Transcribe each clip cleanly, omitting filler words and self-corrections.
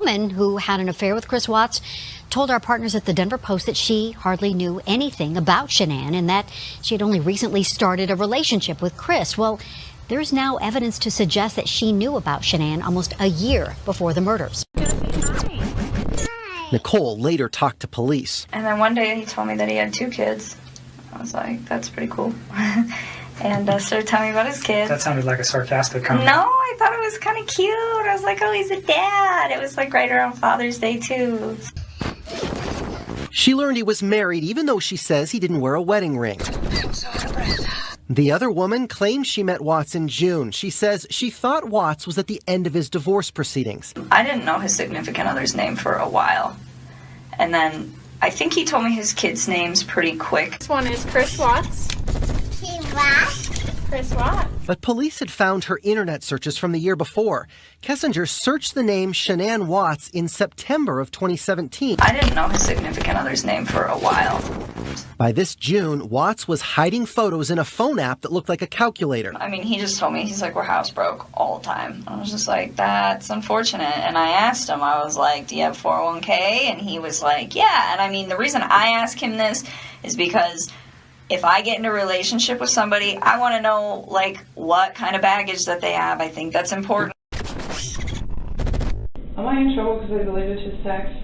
woman who had an affair with Chris Watts told our partners at the Denver Post that she hardly knew anything about Shanann and that she had only recently started a relationship with Chris. Well, there's now evidence to suggest that she knew about Shanann almost a year before the murders. Nicole later talked to police. And then one day he told me that he had 2 kids. I was like, that's pretty cool. And started telling me about his kids. That sounded like a sarcastic comment. No, I thought it was kind of cute. I was like, oh, he's a dad. It was like right around Father's Day, too. She learned he was married even though she says he didn't wear a wedding ring. I'm so out of breath. The other woman claims she met Watts in June. She says she thought Watts was at the end of his divorce proceedings. I didn't know his significant other's name for a while. And then I think he told me his kids' names pretty quick. This one is Chris Watts. Chris Watts. But police had found her internet searches from the year before. Kessinger searched the name Shanann Watts in September of 2017. I didn't know his significant other's name for a while. By this June, Watts was hiding photos in a phone app that looked like a calculator. I mean, he just told me, he's like, we're housebroke all the time. I was just like, that's unfortunate. And I asked him, I was like, do you have 401k? And he was like, yeah. And I mean, the reason I ask him this is because if I get into a relationship with somebody, I want to know, like, what kind of baggage that they have. I think that's important. Am I in trouble because I deleted his text?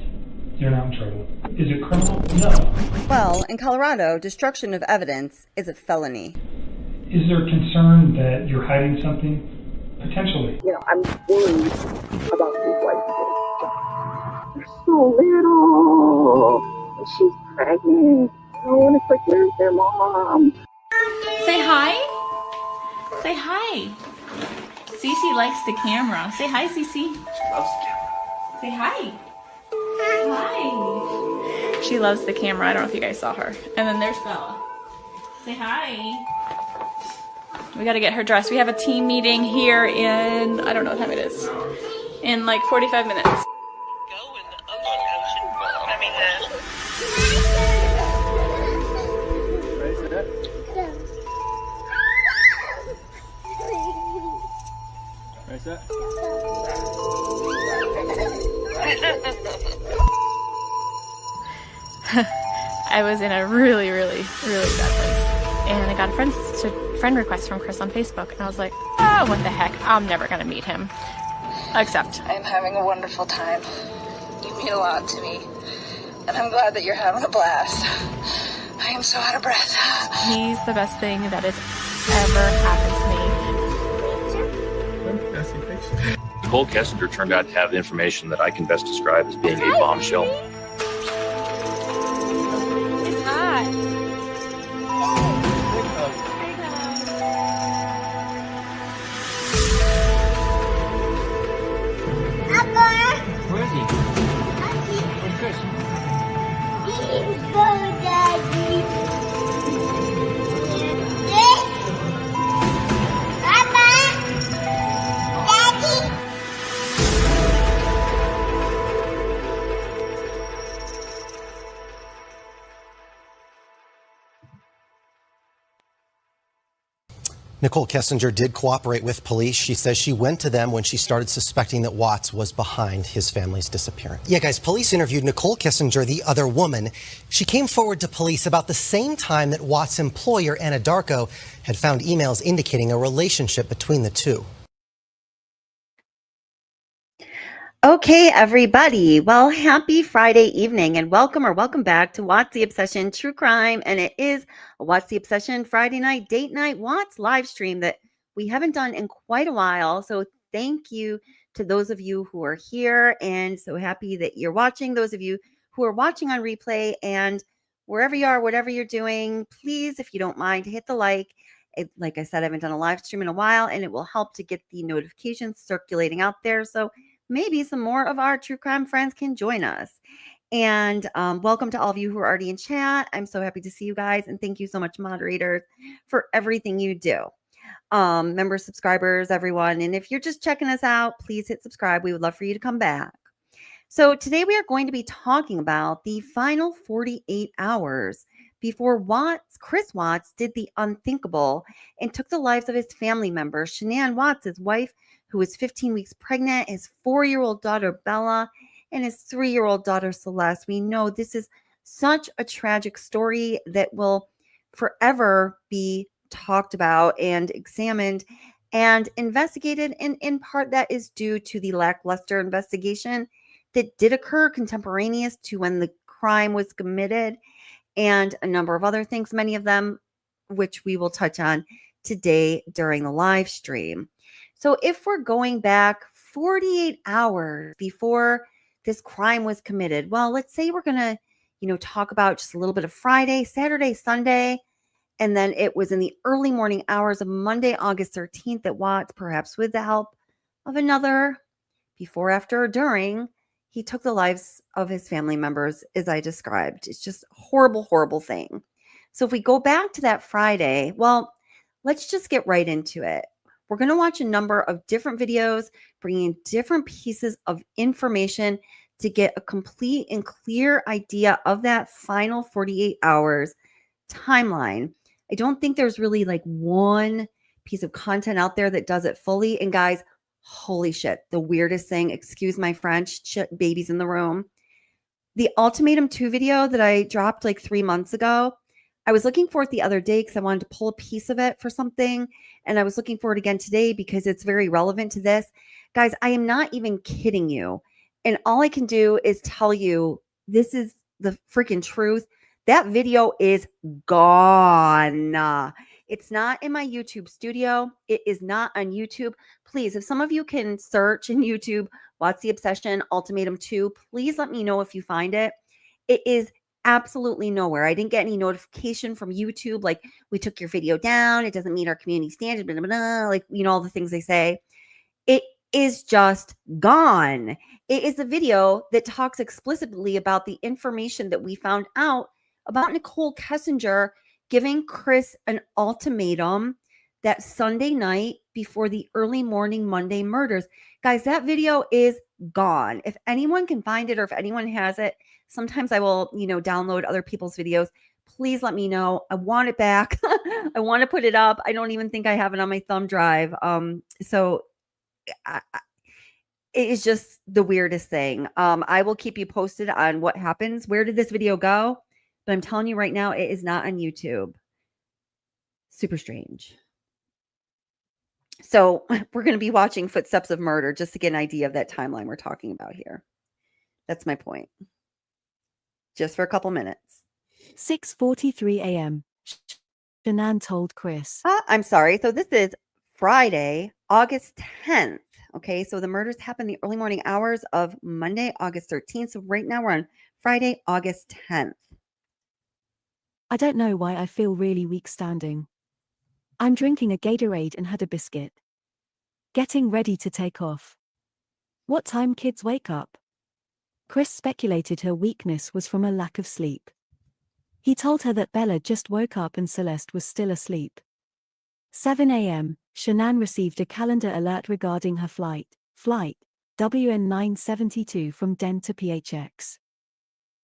You're not in trouble. Is it criminal? No. Well, in Colorado, destruction of evidence is a felony. Is there concern that you're hiding something? Potentially. You know, I'm worried about his wife. They're so little. And she's pregnant. Oh, and it's like, where's their mom? Say hi. Say hi. Cece likes the camera. Say hi, Cece. She loves the camera. Say hi. Hi. She loves the camera. I don't know if you guys saw her. And then there's Bella. Say hi. We got to get her dressed. We have a team meeting here in, I don't know what time it is, in like 45 minutes. Go in the ocean. I mean, Raise that. I was in a really, really, really bad place. And I got a friend request from Chris on Facebook. And I was like, oh, what the heck? I'm never going to meet him. Except I'm having a wonderful time. You mean a lot to me. And I'm glad that you're having a blast. I am so out of breath. he's the best thing that has ever happened to me. Nicole Kessinger turned out to have information that I can best describe as being a bombshell. It's hot. Where is he? Where's Chris? Nicole Kessinger did cooperate with police. She says she went to them when she started suspecting that Watts was behind his family's disappearance. Yeah, guys, police interviewed Nicole Kessinger, the other woman. She came forward to police about the same time that Watts' employer, Anna Darko, had found emails indicating a relationship between the two. Okay, everybody. Well, happy Friday evening and welcome back to Watts the Obsession True Crime. And it is a Watts the Obsession Friday night, date night Watts live stream that we haven't done in quite a while. So thank you to those of you who are here and so happy that you're watching. Those of you who are watching on replay and wherever you are, whatever you're doing, please, if you don't mind, hit the like. Like I said, I haven't done a live stream in a while and it will help to get the notifications circulating out there. So maybe some more of our true crime friends can join us. And welcome to all of you who are already in chat. I'm so happy to see you guys. And thank you so much, moderators, for everything you do. Members, subscribers, everyone. And if you're just checking us out, please hit subscribe. We would love for you to come back. So today we are going to be talking about the final 48 hours before Chris Watts did the unthinkable and took the lives of his family members, Shanann Watts, his wife, who was 15 weeks pregnant, his 4-year-old daughter, Bella, and his 3-year-old daughter, Celeste. We know this is such a tragic story that will forever be talked about and examined and investigated. And in part, that is due to the lackluster investigation that did occur contemporaneous to when the crime was committed, and a number of other things, many of them which we will touch on today during the live stream. So if we're going back 48 hours before this crime was committed, well, let's say we're going to, talk about just a little bit of Friday, Saturday, Sunday, and then it was in the early morning hours of Monday, August 13th at Watts, perhaps with the help of another before, after, or during, he took the lives of his family members, as I described. It's just a horrible, horrible thing. So if we go back to that Friday, well, let's just get right into it. We're going to watch a number of different videos, bringing different pieces of information to get a complete and clear idea of that final 48 hours timeline. I don't think there's really like one piece of content out there that does it fully. And guys, holy shit, the weirdest thing, excuse my French, shit, babies in the room. The Ultimatum 2 video that I dropped like 3 months ago, I was looking for it the other day because I wanted to pull a piece of it for something. And I was looking for it again today because it's very relevant to this. Guys, I am not even kidding you. And all I can do is tell you this is the freaking truth. That video is gone. It's not in my YouTube studio. It is not on YouTube. Please, if some of you can search in YouTube, What's the Obsession Ultimatum 2, please let me know if you find it. It is absolutely nowhere. I didn't get any notification from YouTube like, we took your video down, it doesn't meet our community standard, blah, blah, blah, like, all the things they say. It is just gone. It is a video that talks explicitly about the information that we found out about Nicole Kessinger giving Chris an ultimatum that Sunday night before the early morning Monday murders. Guys, that video is gone. If anyone can find it or if anyone has it, sometimes I will, download other people's videos. Please let me know. I want it back. I want to put it up. I don't even think I have it on my thumb drive. So it is just the weirdest thing. I will keep you posted on what happens. Where did this video go? But I'm telling you right now, it is not on YouTube. Super strange. So we're going to be watching Footsteps of Murder just to get an idea of that timeline we're talking about here. That's my point. Just for a couple minutes. 6:43 a.m. Shanann told Chris. I'm sorry. So this is Friday, August 10th. Okay, so the murders happened the early morning hours of Monday, August 13th. So right now we're on Friday, August 10th. I don't know why I feel really weak standing. I'm drinking a Gatorade and had a biscuit. Getting ready to take off. What time kids wake up? Chris speculated her weakness was from a lack of sleep. He told her that Bella just woke up and Celeste was still asleep. 7 a.m., Shanann received a calendar alert regarding her flight WN 972 from Den to PHX.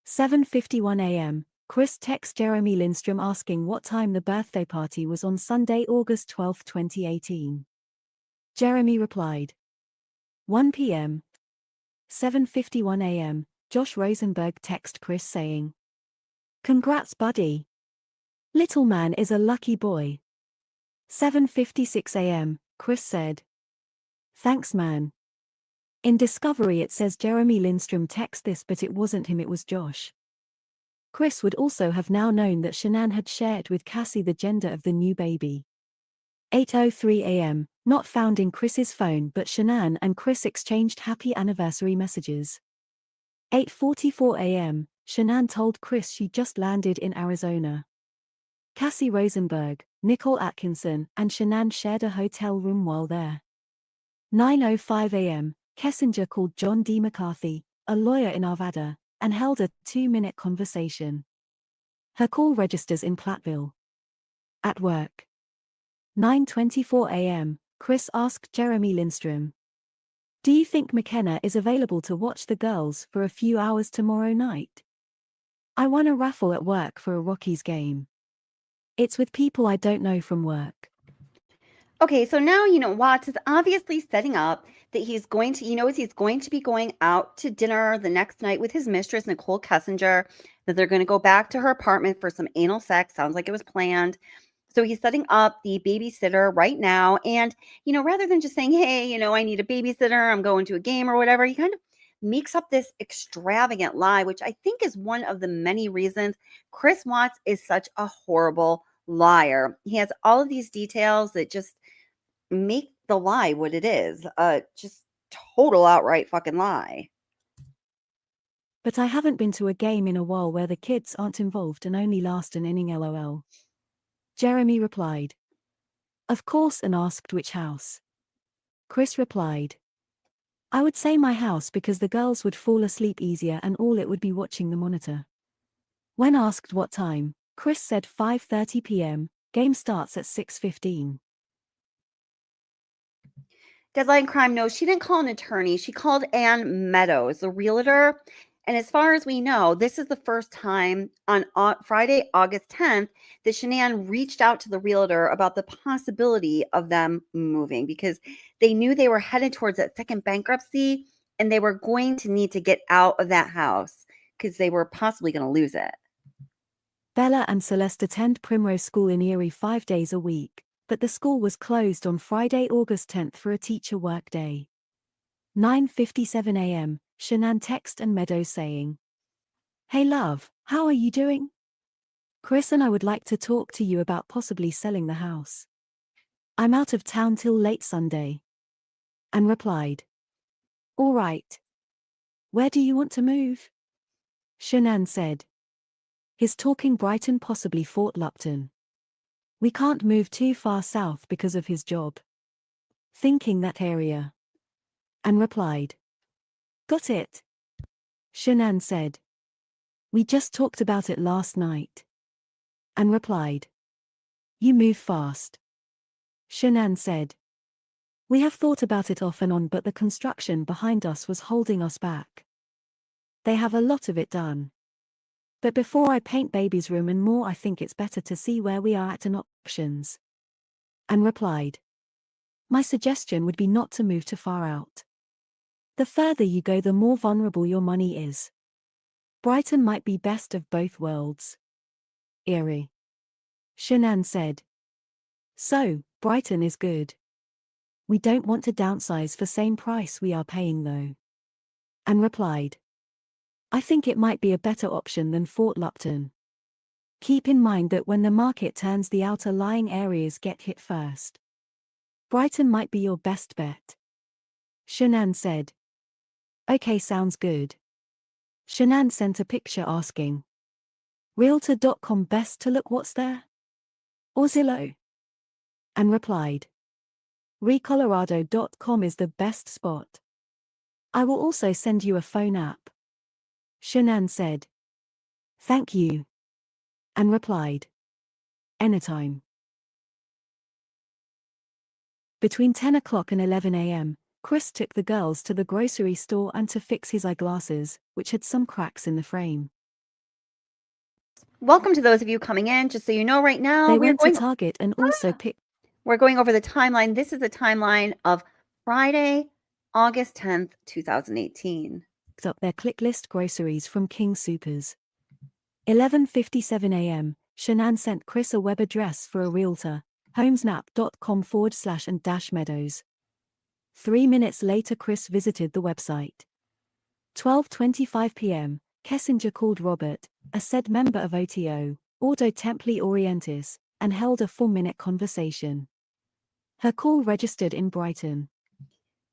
7:51 a.m., Chris texts Jeremy Lindstrom asking what time the birthday party was on Sunday, August 12, 2018. Jeremy replied, 1 p.m. 7:51 a.m., Josh Rosenberg texted Chris saying, "Congrats, buddy. Little man is a lucky boy." 7:56 a.m., Chris said, "Thanks, man." In Discovery it says Jeremy Lindstrom texted this, but it wasn't him, it was Josh. Chris would also have now known that Shanann had shared with Cassie the gender of the new baby. 8:03 a.m., not found in Chris's phone, but Shanann and Chris exchanged happy anniversary messages. 8:44 a.m., Shanann told Chris she just landed in Arizona. Cassie Rosenberg, Nicole Atkinson, and Shanann shared a hotel room while there. 9:05 a.m., Kessinger called John D. McCarthy, a lawyer in Arvada, and held a 2-minute conversation. Her call registers in Platteville. At work. 9:24 a.m., Chris asked Jeremy Lindstrom, "Do you think McKenna is available to watch the girls for a few hours tomorrow night? I won a raffle at work for a Rockies game. It's with people I don't know from work." Okay, so now, Watts is obviously setting up that he's going to, he's going to be going out to dinner the next night with his mistress, Nicole Kessinger, that they're going to go back to her apartment for some anal sex. Sounds like it was planned. So he's setting up the babysitter right now. And, rather than just saying, hey, I need a babysitter, I'm going to a game or whatever, he kind of makes up this extravagant lie, which I think is one of the many reasons Chris Watts is such a horrible liar. He has all of these details that just make the lie what it is. Just total outright fucking lie. But I haven't been to a game in a while where the kids aren't involved and only last an inning lol. Jeremy replied. Of course, and asked which house. Chris replied. I would say my house because the girls would fall asleep easier and all it would be watching the monitor. When asked what time, Chris said 5:30 p.m., game starts at 6:15. Deadline Crime knows she didn't call an attorney. She called Ann Meadows, the realtor. And as far as we know, this is the first time on Friday, August 10th, that Shanann reached out to the realtor about the possibility of them moving because they knew they were headed towards that second bankruptcy and they were going to need to get out of that house because they were possibly going to lose it. Bella and Celeste attend Primrose School in Erie 5 days a week, but the school was closed on Friday, August 10th for a teacher workday. 9:57 a.m., Shanann text and Meadows saying, Hey love, how are you doing? Chris and I would like to talk to you about possibly selling the house. I'm out of town till late Sunday. And replied, All right. Where do you want to move? Shanann said. He's talking Brighton, possibly Fort Lupton. We can't move too far south because of his job. Thinking that area. And replied. Got it. Shanann said. We just talked about it last night. And replied. You move fast. Shanann said. We have thought about it off and on, but the construction behind us was holding us back. They have a lot of it done. But before I paint baby's room and more, I think it's better to see where we are at and options. And replied. My suggestion would be not to move too far out. The further you go, the more vulnerable your money is. Brighton might be best of both worlds. Erie. Shanann said. So, Brighton is good. We don't want to downsize for same price we are paying though. And replied. I think it might be a better option than Fort Lupton. Keep in mind that when the market turns, the outer lying areas get hit first. Brighton might be your best bet. Shanann said. Okay, sounds good. Shanann sent a picture asking. Realtor.com best to look what's there? Or Zillow? And replied. Recolorado.com is the best spot. I will also send you a phone app. Shanann said. Thank you. And replied. Anytime. Between 10 o'clock and 11 a.m., Chris took the girls to the grocery store and to fix his eyeglasses, which had some cracks in the frame. Welcome to those of you coming in. Just so you know, right now They went to Target and also picked. We're going over the timeline. This is the timeline of Friday, August 10th, 2018. Up their click list groceries from King Soopers. 11:57 a.m., Shanann sent Chris a web address for a realtor, homesnap.com/and-meadows. 3 minutes later, Chris visited the website. 12:25 p.m., Kessinger called Robert, a said member of OTO, Ordo Templi Orientis, and held a 4-minute conversation. Her call registered in Brighton.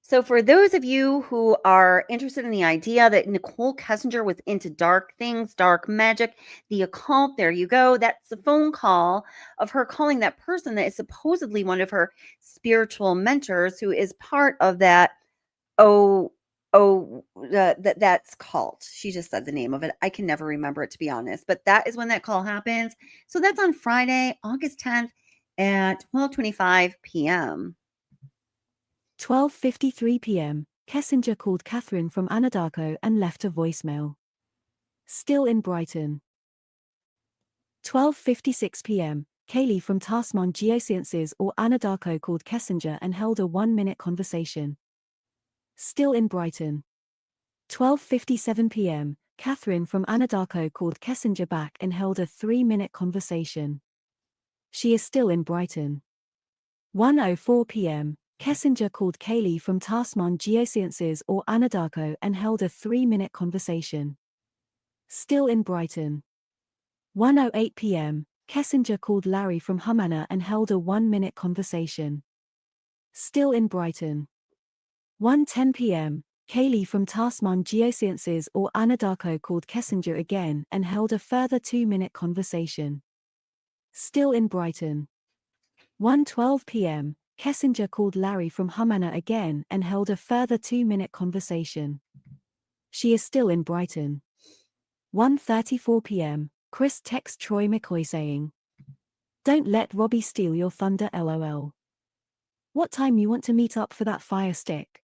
So for those of you who are interested in the idea that Nicole Kessinger was into dark things, dark magic, the occult, there you go. That's the phone call of her calling that person that is supposedly one of her spiritual mentors who is part of that, that's cult. She just said the name of it. I can never remember it, to be honest. But that is when that call happens. So that's on Friday, August 10th at 12:25 p.m. 12:53 p.m., Kessinger called Catherine from Anadarko and left a voicemail. Still in Brighton. 12:56 p.m., Kaylee from Tasman Geosciences or Anadarko called Kessinger and held a 1-minute conversation. Still in Brighton. 12:57 p.m., Catherine from Anadarko called Kessinger back and held a 3-minute conversation. She is still in Brighton. 1:04 p.m., Kessinger called Kaylee from Tasman Geosciences or Anadarko and held a 3-minute conversation. Still in Brighton. 1:08 p.m., Kessinger called Larry from Humana and held a 1-minute conversation. Still in Brighton. 1:10 p.m., Kaylee from Tasman Geosciences or Anadarko called Kessinger again and held a further 2-minute conversation. Still in Brighton. 1:12 p.m., Kessinger called Larry from Humana again and held a further 2-minute conversation. She is still in Brighton. 1:34 p.m., Chris texts Troy McCoy saying, "Don't let Robbie steal your thunder LOL. What time you want to meet up for that fire stick?"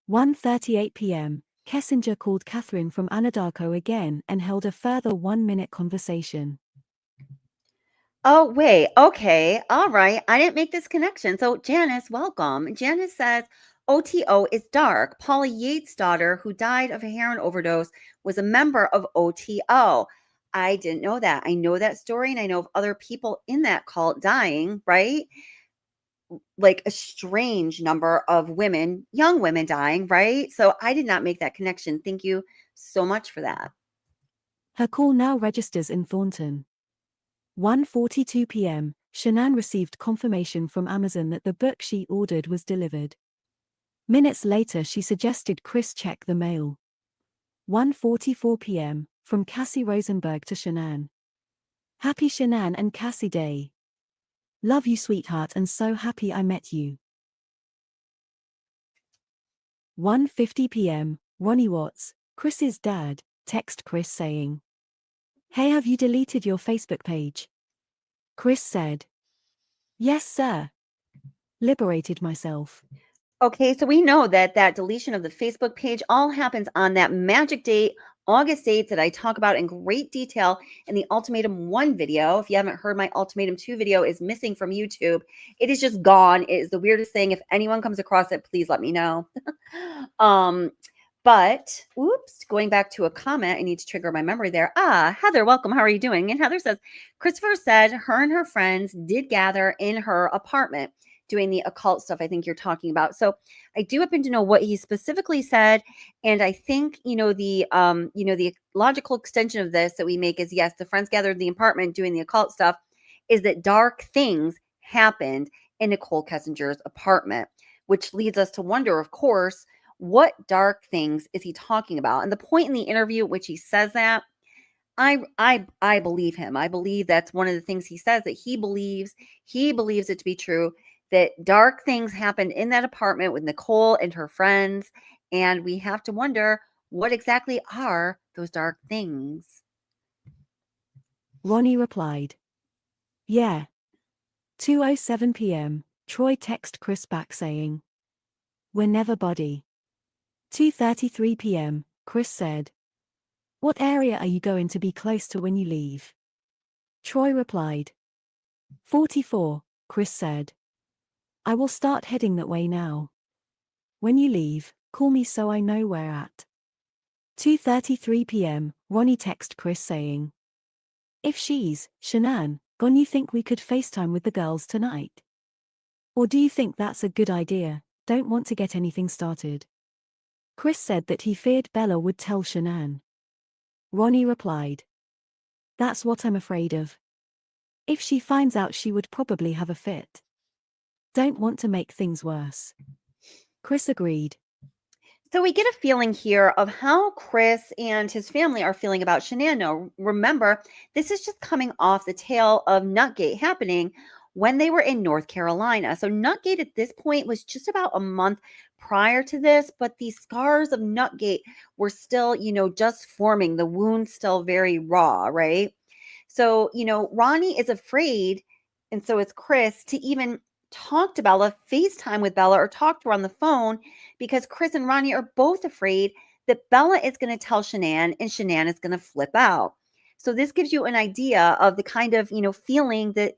1:38 p.m., Kessinger called Catherine from Anadarko again and held a further 1-minute conversation. Oh, wait. Okay. All right. I didn't make this connection. So, Janice, welcome. Janice says OTO is dark. Paula Yates' daughter, who died of a heroin overdose, was a member of OTO. I didn't know that. I know that story, and I know of other people in that cult dying, right? Like a strange number of women, young women dying, right? So I did not make that connection. Thank you so much for that. Her call now registers in Thornton. 1:42 p.m., Shanann received confirmation from Amazon that the book she ordered was delivered. Minutes later she suggested Chris check the mail. 1:44 p.m., from Cassie Rosenberg to Shanann. Happy Shanann and Cassie Day. Love you, sweetheart, and so happy I met you. 1:50 p.m., Ronnie Watts, Chris's dad, text Chris saying, "Hey, have you deleted your Facebook page?" Chris said, "Yes, sir. Liberated myself." Okay, so we know that that deletion of the Facebook page all happens on that magic date, August 8th, that I talk about in great detail in the Ultimatum 1 video. If you haven't heard, my Ultimatum 2 video is missing from YouTube. It is just gone. It is the weirdest thing. If anyone comes across it, please let me know. But, oops, going back to a comment, I need to trigger my memory there. Heather, welcome. How are you doing? And Heather says, Christopher said her and her friends did gather in her apartment doing the occult stuff I think you're talking about. So I do happen to know what he specifically said. And I think, the logical extension of this that we make is, yes, the friends gathered in the apartment doing the occult stuff, is that dark things happened in Nicole Kessinger's apartment, which leads us to wonder, of course, what dark things is he talking about? And the point in the interview at which he says that, I believe him. I believe that's one of the things he says, that he believes it to be true, that dark things happened in that apartment with Nicole and her friends. And we have to wonder, what exactly are those dark things? Ronnie replied, "Yeah." 2:07 p.m., Troy texted Chris back saying, "We're never buddy." 2:33 p.m., Chris said, "What area are you going to be close to when you leave?" Troy replied, 44, Chris said, "I will start heading that way now. When you leave, call me so I know where at." 2:33 p.m., Ronnie texted Chris saying, "If she's, Shanann, gone, you think we could FaceTime with the girls tonight? Or do you think that's a good idea? Don't want to get anything started." Chris said that he feared Bella would tell Shanann. Ronnie replied, "That's what I'm afraid of. If she finds out, she would probably have a fit. Don't want to make things worse." Chris agreed. So we get a feeling here of how Chris and his family are feeling about Shanann. Now, remember, this is just coming off the tail of Nutgate happening when they were in North Carolina. So Nutgate at this point was just about a month prior to this, but the scars of Nutgate were still, just forming, the wound still very raw, right? So, Ronnie is afraid, and so is Chris, to even talk to Bella, FaceTime with Bella, or talk to her on the phone, because Chris and Ronnie are both afraid that Bella is going to tell Shanann and Shanann is going to flip out. So this gives you an idea of the kind of, feeling that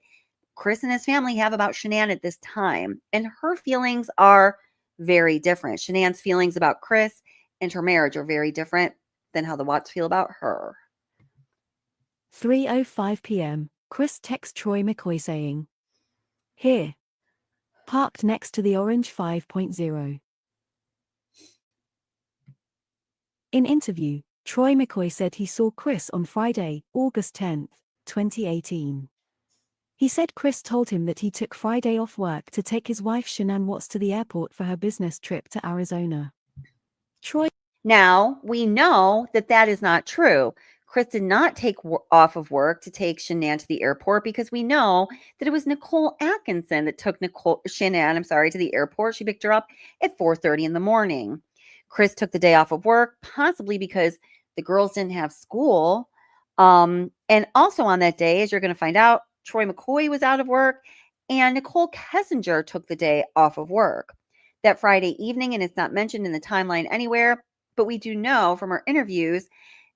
Chris and his family have about Shanann at this time, and her feelings are very different. Shanann's feelings about Chris and her marriage are very different than how the Watts feel about her. 3:05 p.m., Chris texts Troy McCoy saying, "Here. Parked next to the orange 5.0. In interview, Troy McCoy said he saw Chris on Friday, August 10, 2018. He said Chris told him that he took Friday off work to take his wife Shanann Watts to the airport for her business trip to Arizona. Troy. Now, we know that that is not true. Chris did not take off of work to take Shanann to the airport because we know that it was Nicole Atkinson that took Shanann to the airport. She picked her up at 4:30 in the morning. Chris took the day off of work, possibly because the girls didn't have school. And also on that day, as you're going to find out, Troy McCoy was out of work and Nicole Kessinger took the day off of work that Friday evening, and it's not mentioned in the timeline anywhere, but we do know from our interviews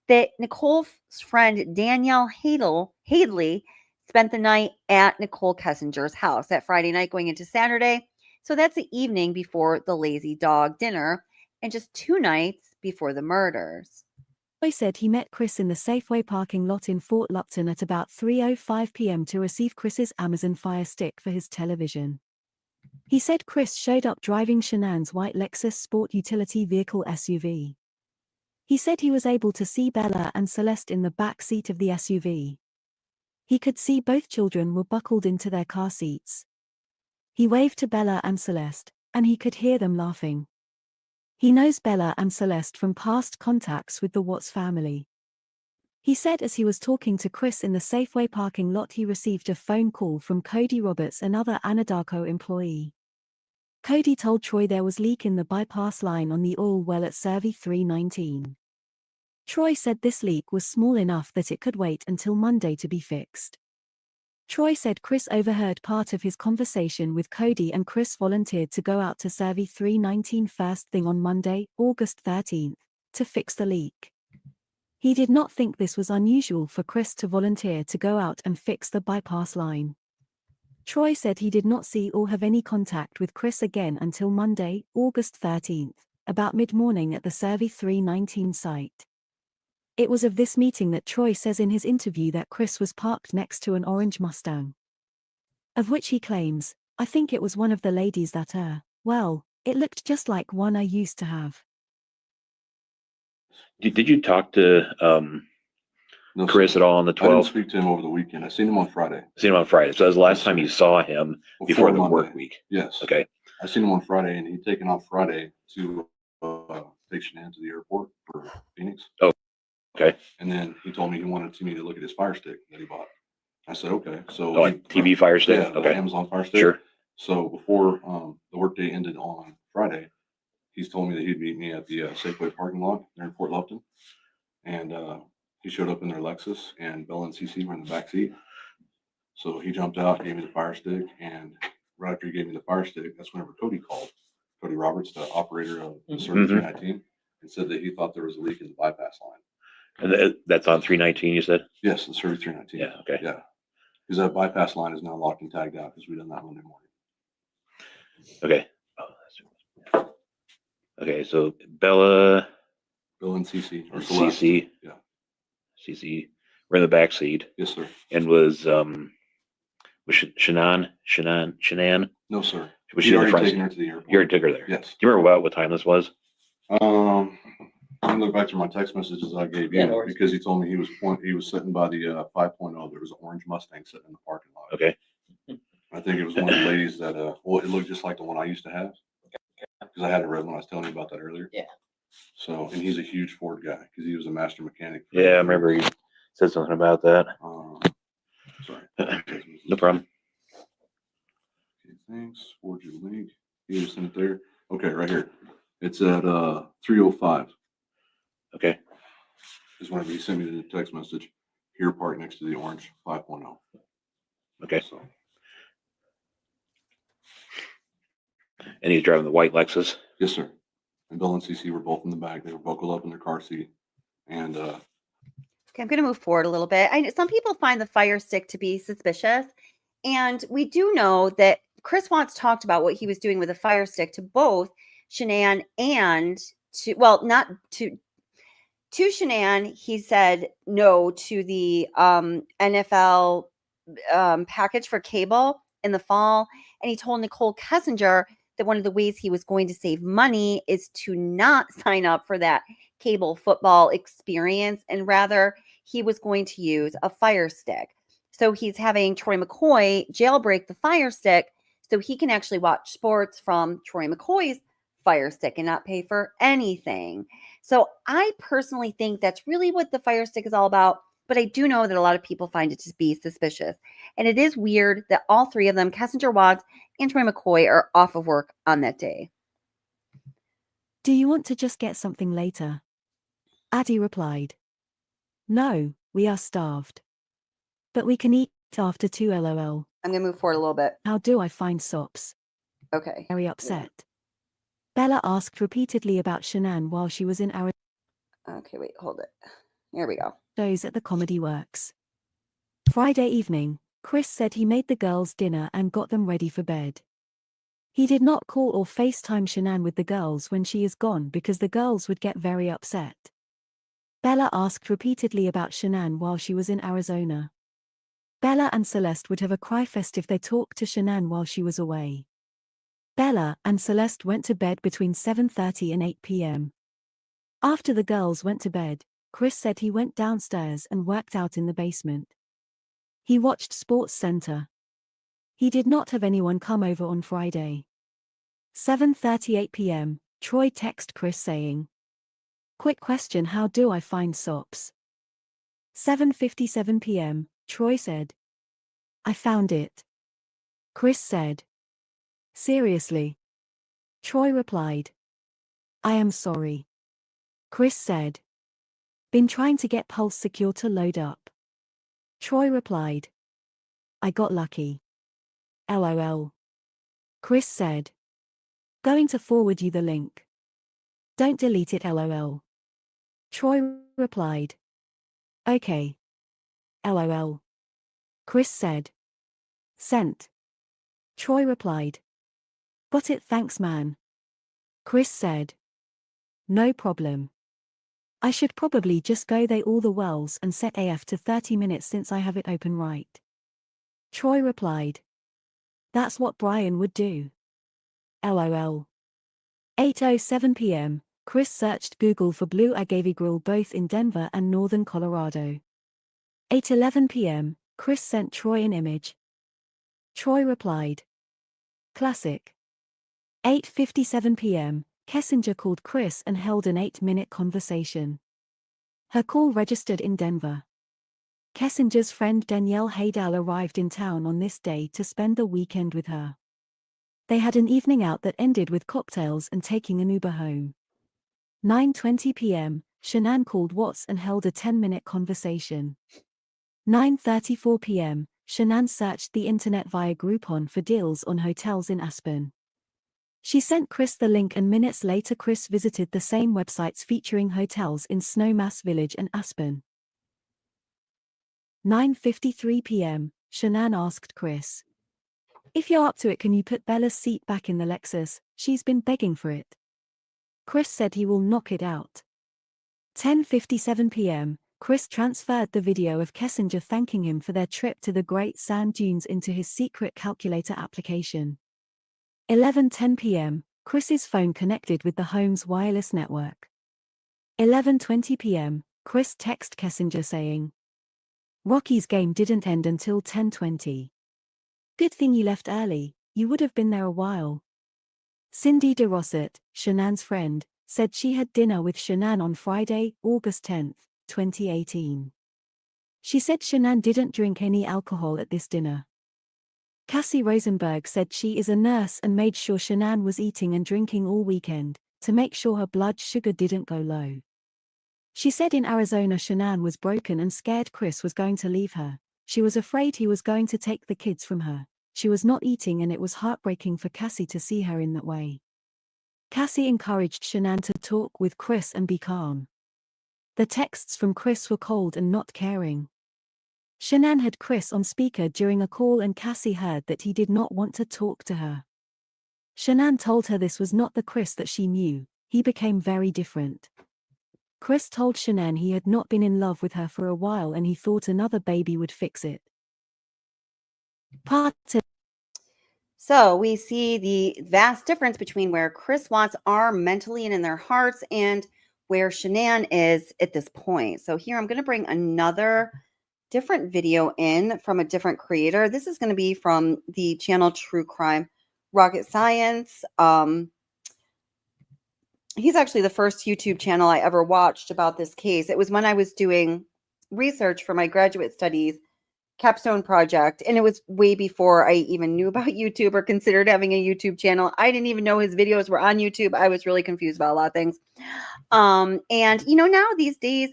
that Nicole's friend Danielle Hadley spent the night at Nicole Kessinger's house that Friday night going into Saturday. So that's the evening before the lazy dog dinner and just 2 nights before the murders. Troy said he met Chris in the Safeway parking lot in Fort Lupton at about 3:05 p.m. to receive Chris's Amazon Fire Stick for his television. He said Chris showed up driving Shanann's white Lexus sport utility vehicle SUV. He said he was able to see Bella and Celeste in the back seat of the SUV. He could see both children were buckled into their car seats. He waved to Bella and Celeste, and he could hear them laughing. He knows Bella and Celeste from past contacts with the Watts family. He said as he was talking to Chris in the Safeway parking lot he received a phone call from Cody Roberts, another Anadarko employee. Cody told Troy there was leak in the bypass line on the oil well at Survey 319. Troy said this leak was small enough that it could wait until Monday to be fixed. Troy said Chris overheard part of his conversation with Cody and Chris volunteered to go out to Survey 319 first thing on Monday, August 13th, to fix the leak. He did not think this was unusual for Chris to volunteer to go out and fix the bypass line. Troy said he did not see or have any contact with Chris again until Monday, August 13th, about mid-morning at the Survey 319 site. It was of this meeting that Troy says in his interview that Chris was parked next to an orange Mustang. Of which he claims, "I think it was one of the ladies that well, it looked just like one I used to have." Did you talk to No, Chris sir. at all on the I didn't 12th? speak to him over the weekend. I seen him on Friday. Seen him on Friday. So that was the last time you saw him before the Monday. work week. Yes. Okay. I seen him on Friday, and he'd taken off Friday to take Shanann to the airport for Phoenix. Oh, okay. And then he told me he wanted me to look at his Fire Stick that he bought. I said, okay. So Oh, TV Fire Stick? Yeah, the Okay. Amazon Fire Stick. Sure. So before the workday ended on Friday, he's told me that he'd meet me at the Safeway parking lot there in Fort Lupton. And he showed up in their Lexus, and Bella and CC were in the back seat. So he jumped out, gave me the Fire Stick, and right after he gave me the Fire Stick, that's whenever Cody called. Cody Roberts, the operator of the Survey 319, and said that he thought there was a leak in the bypass line. And that's on 319, you said? Yes, the Survey 319. Yeah, okay. Yeah. Because that bypass line is now locked and tagged out because we done that Monday morning. Okay. Okay, so Bella and CC. Or CC. Yeah. CC were in the back seat. Yes, sir. And was Shanann? No, sir. Was she in the front seat? Her to the airport. You already took her there? Yes. Do you remember what time this was? I can look back to my text messages I gave you because he told me he was sitting by the 5.0. There was an orange Mustang sitting in the parking lot. Okay. I think it was one of the ladies that it looked just like the one I used to have because I had it red when I was telling you about that earlier. Yeah. So, and he's a huge Ford guy because he was a master mechanic. Yeah, I remember he said something about that. Sorry. No problem. Okay, thanks. Forward your link. You just sent it there. Okay, right here. It's at 3:05. Okay. Is whenever he sent me the text message. Here, parked next to the orange 5.0. Okay. So. And he's driving the white Lexus? Yes, sir. And Bill and CC were both in the back. They were buckled up in their car seat. And okay, I'm going to move forward a little bit. Some people find the Fire Stick to be suspicious. And we do know that Chris Watts talked about what he was doing with a fire stick to both Shanann and not to Shanann. He said no to the NFL package for cable in the fall. And he told Nicole Kessinger that one of the ways he was going to save money is to not sign up for that cable football experience, and rather he was going to use a fire stick. So he's having Troy McCoy jailbreak the fire stick so he can actually watch sports from Troy McCoy's fire stick and not pay for anything. So I personally think that's really what the fire stick is all about. But I do know that a lot of people find it to be suspicious. And it is weird that all three of them, Kessinger, Watts, and Troy McCoy, are off of work on that day. Do you want to just get something later? Addie replied. No, we are starved. But we can eat after 2 lol. I'm going to move forward a little bit. How do I find sops? Okay. Very upset. Bella asked repeatedly about Shanann while she was in our Okay, wait, hold it. Here we go. shows at the Comedy Works. Friday evening, Chris said he made the girls dinner and got them ready for bed. He did not call or FaceTime Shanann with the girls when she is gone because the girls would get very upset. Bella asked repeatedly about Shanann while she was in Arizona. Bella and Celeste would have a cry fest if they talked to Shanann while she was away. Bella and Celeste went to bed between 7:30 and 8 p.m. After the girls went to bed, Chris said he went downstairs and worked out in the basement. He watched Sports Center. He did not have anyone come over on Friday. 7:38 p.m., Troy texted Chris saying, "Quick question, how do I find sops?" 7:57 p.m., Troy said, "I found it." Chris said, "Seriously?" Troy replied, "I am sorry." Chris said, "Been trying to get Pulse Secure to load up." Troy replied, "I got lucky. LOL." Chris said, "Going to forward you the link. Don't delete it LOL." Troy replied, "Okay. LOL." Chris said, "Sent." Troy replied, "Got it, thanks man." Chris said, "No problem. I should probably just go they all the wells and set AF to 30 minutes since I have it open right." Troy replied, "That's what Brian would do. LOL." 8:07 p.m., Chris searched Google for Blue Agave Grill both in Denver and northern Colorado. 8:11 p.m., Chris sent Troy an image. Troy replied, "Classic." 8:57 p.m., Kessinger called Chris and held an 8-minute conversation. Her call registered in Denver. Kessinger's friend Danielle Haydal arrived in town on this day to spend the weekend with her. They had an evening out that ended with cocktails and taking an Uber home. 9:20 p.m., Shanann called Watts and held a 10-minute conversation. 9:34 p.m., Shanann searched the internet via Groupon for deals on hotels in Aspen. She sent Chris the link and minutes later Chris visited the same websites featuring hotels in Snowmass Village and Aspen. 9:53 p.m., Shanann asked Chris, "If you're up to it, can you put Bella's seat back in the Lexus? She's been begging for it." Chris said he will knock it out. 10:57 p.m., Chris transferred the video of Kessinger thanking him for their trip to the Great Sand Dunes into his secret calculator application. 11:10 p.m., Chris's phone connected with the home's wireless network. 11:20 p.m., Chris texted Kessinger saying, "Rocky's game didn't end until 10:20. Good thing you left early, you would have been there a while." Cindy DeRossett, Shanann's friend, said she had dinner with Shanann on Friday, August 10, 2018. She said Shanann didn't drink any alcohol at this dinner. Cassie Rosenberg said she is a nurse and made sure Shanann was eating and drinking all weekend, to make sure her blood sugar didn't go low. She said in Arizona Shanann was broken and scared Chris was going to leave her. She was afraid he was going to take the kids from her. She was not eating and it was heartbreaking for Cassie to see her in that way. Cassie encouraged Shanann to talk with Chris and be calm. The texts from Chris were cold and not caring. Shanann had Chris on speaker during a call and Cassie heard that he did not want to talk to her. Shanann told her this was not the Chris that she knew. He became very different. Chris told Shanann he had not been in love with her for a while and he thought another baby would fix it. So we see the vast difference between where Chris Watts are mentally and in their hearts and where Shanann is at this point. So here I'm going to bring another different video in from a different creator. This is going to be from the channel True Crime Rocket Science. He's actually the first YouTube channel I ever watched about this case. It was when I was doing research for my graduate studies capstone project, and it was way before I even knew about YouTube or considered having a YouTube channel. I didn't even know his videos were on YouTube. I was really confused about a lot of things. And now these days,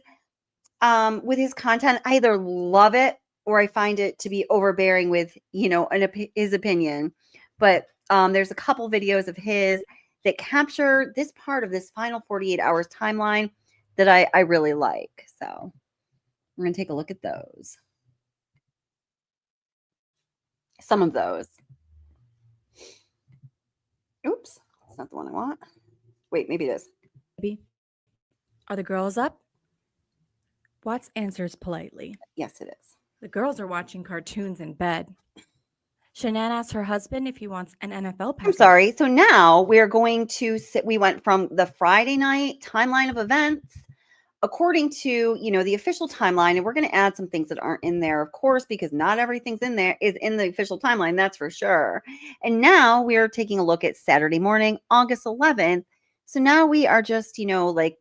with his content, I either love it or I find it to be overbearing with, his opinion. But there's a couple videos of his that capture this part of this final 48 hours timeline that I really like. So we're going to take a look at those. Some of those. Oops, that's not the one I want. Wait, maybe it is. Baby, are the girls up? Watts answers politely. Yes, it is. The girls are watching cartoons in bed. Shanann asks her husband if he wants an NFL package. I'm sorry. So now we're going to we went from the Friday night timeline of events according to, the official timeline, and we're going to add some things that aren't in there, of course, because not everything's in there is in the official timeline, that's for sure. And now we're taking a look at Saturday morning, August 11th. So now we are just,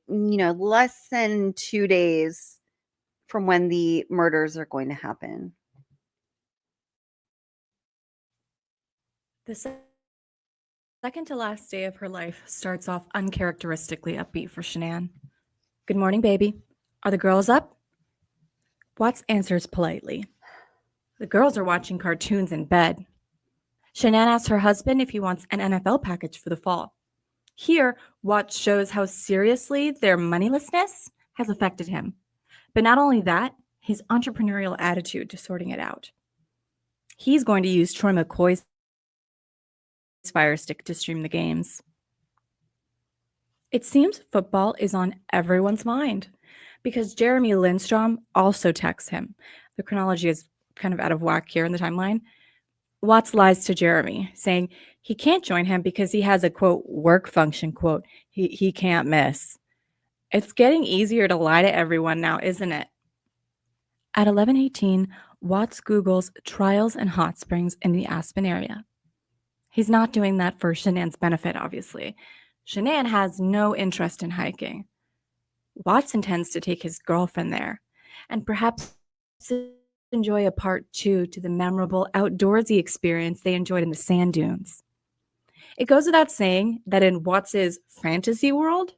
less than 2 days from when the murders are going to happen. The second to last day of her life starts off uncharacteristically upbeat for Shanann. Good morning, baby. Are the girls up? Watts answers politely. The girls are watching cartoons in bed. Shanann asks her husband if he wants an NFL package for the fall. Here, Watts shows how seriously their moneylessness has affected him. But not only that, his entrepreneurial attitude to sorting it out. He's going to use Troy McCoy's Fire Stick to stream the games. It seems football is on everyone's mind because Jeremy Lindstrom also texts him. The chronology is kind of out of whack here in the timeline. Watts lies to Jeremy, saying he can't join him because he has a, quote, work function, quote, he can't miss. It's getting easier to lie to everyone now, isn't it? At 11:18, Watts Googles trials and hot springs in the Aspen area. He's not doing that for Shanann's benefit, obviously. Shanann has no interest in hiking. Watts intends to take his girlfriend there and perhaps enjoy a part 2 to the memorable outdoorsy experience they enjoyed in the sand dunes. It goes without saying that in Watts's fantasy world,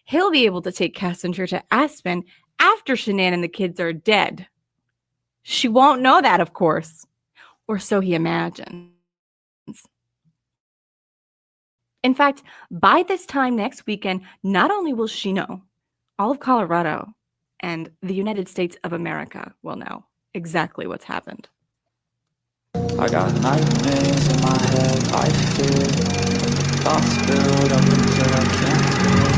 he'll be able to take Kessinger to Aspen after Shanann and the kids are dead. She won't know that, of course, or so he imagines. In fact, by this time next weekend, not only will she know, all of Colorado and the United States of America will know exactly what's happened. I got nightmares in my head, I fear. Thoughts build up until I can't feel.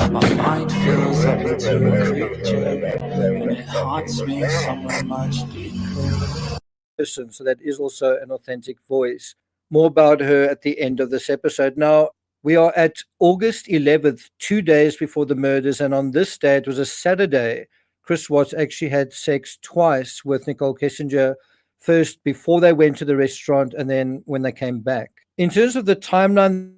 And my mind fills up into a creature, and it haunts me somewhere much deeper. So that is also an authentic voice. More about her at the end of this episode. Now, we are at August 11th, 2 days before the murders, and on this day, it was a Saturday, Chris Watts actually had sex twice with Nicole Kessinger, first before they went to the restaurant and then when they came back. In terms of the timeline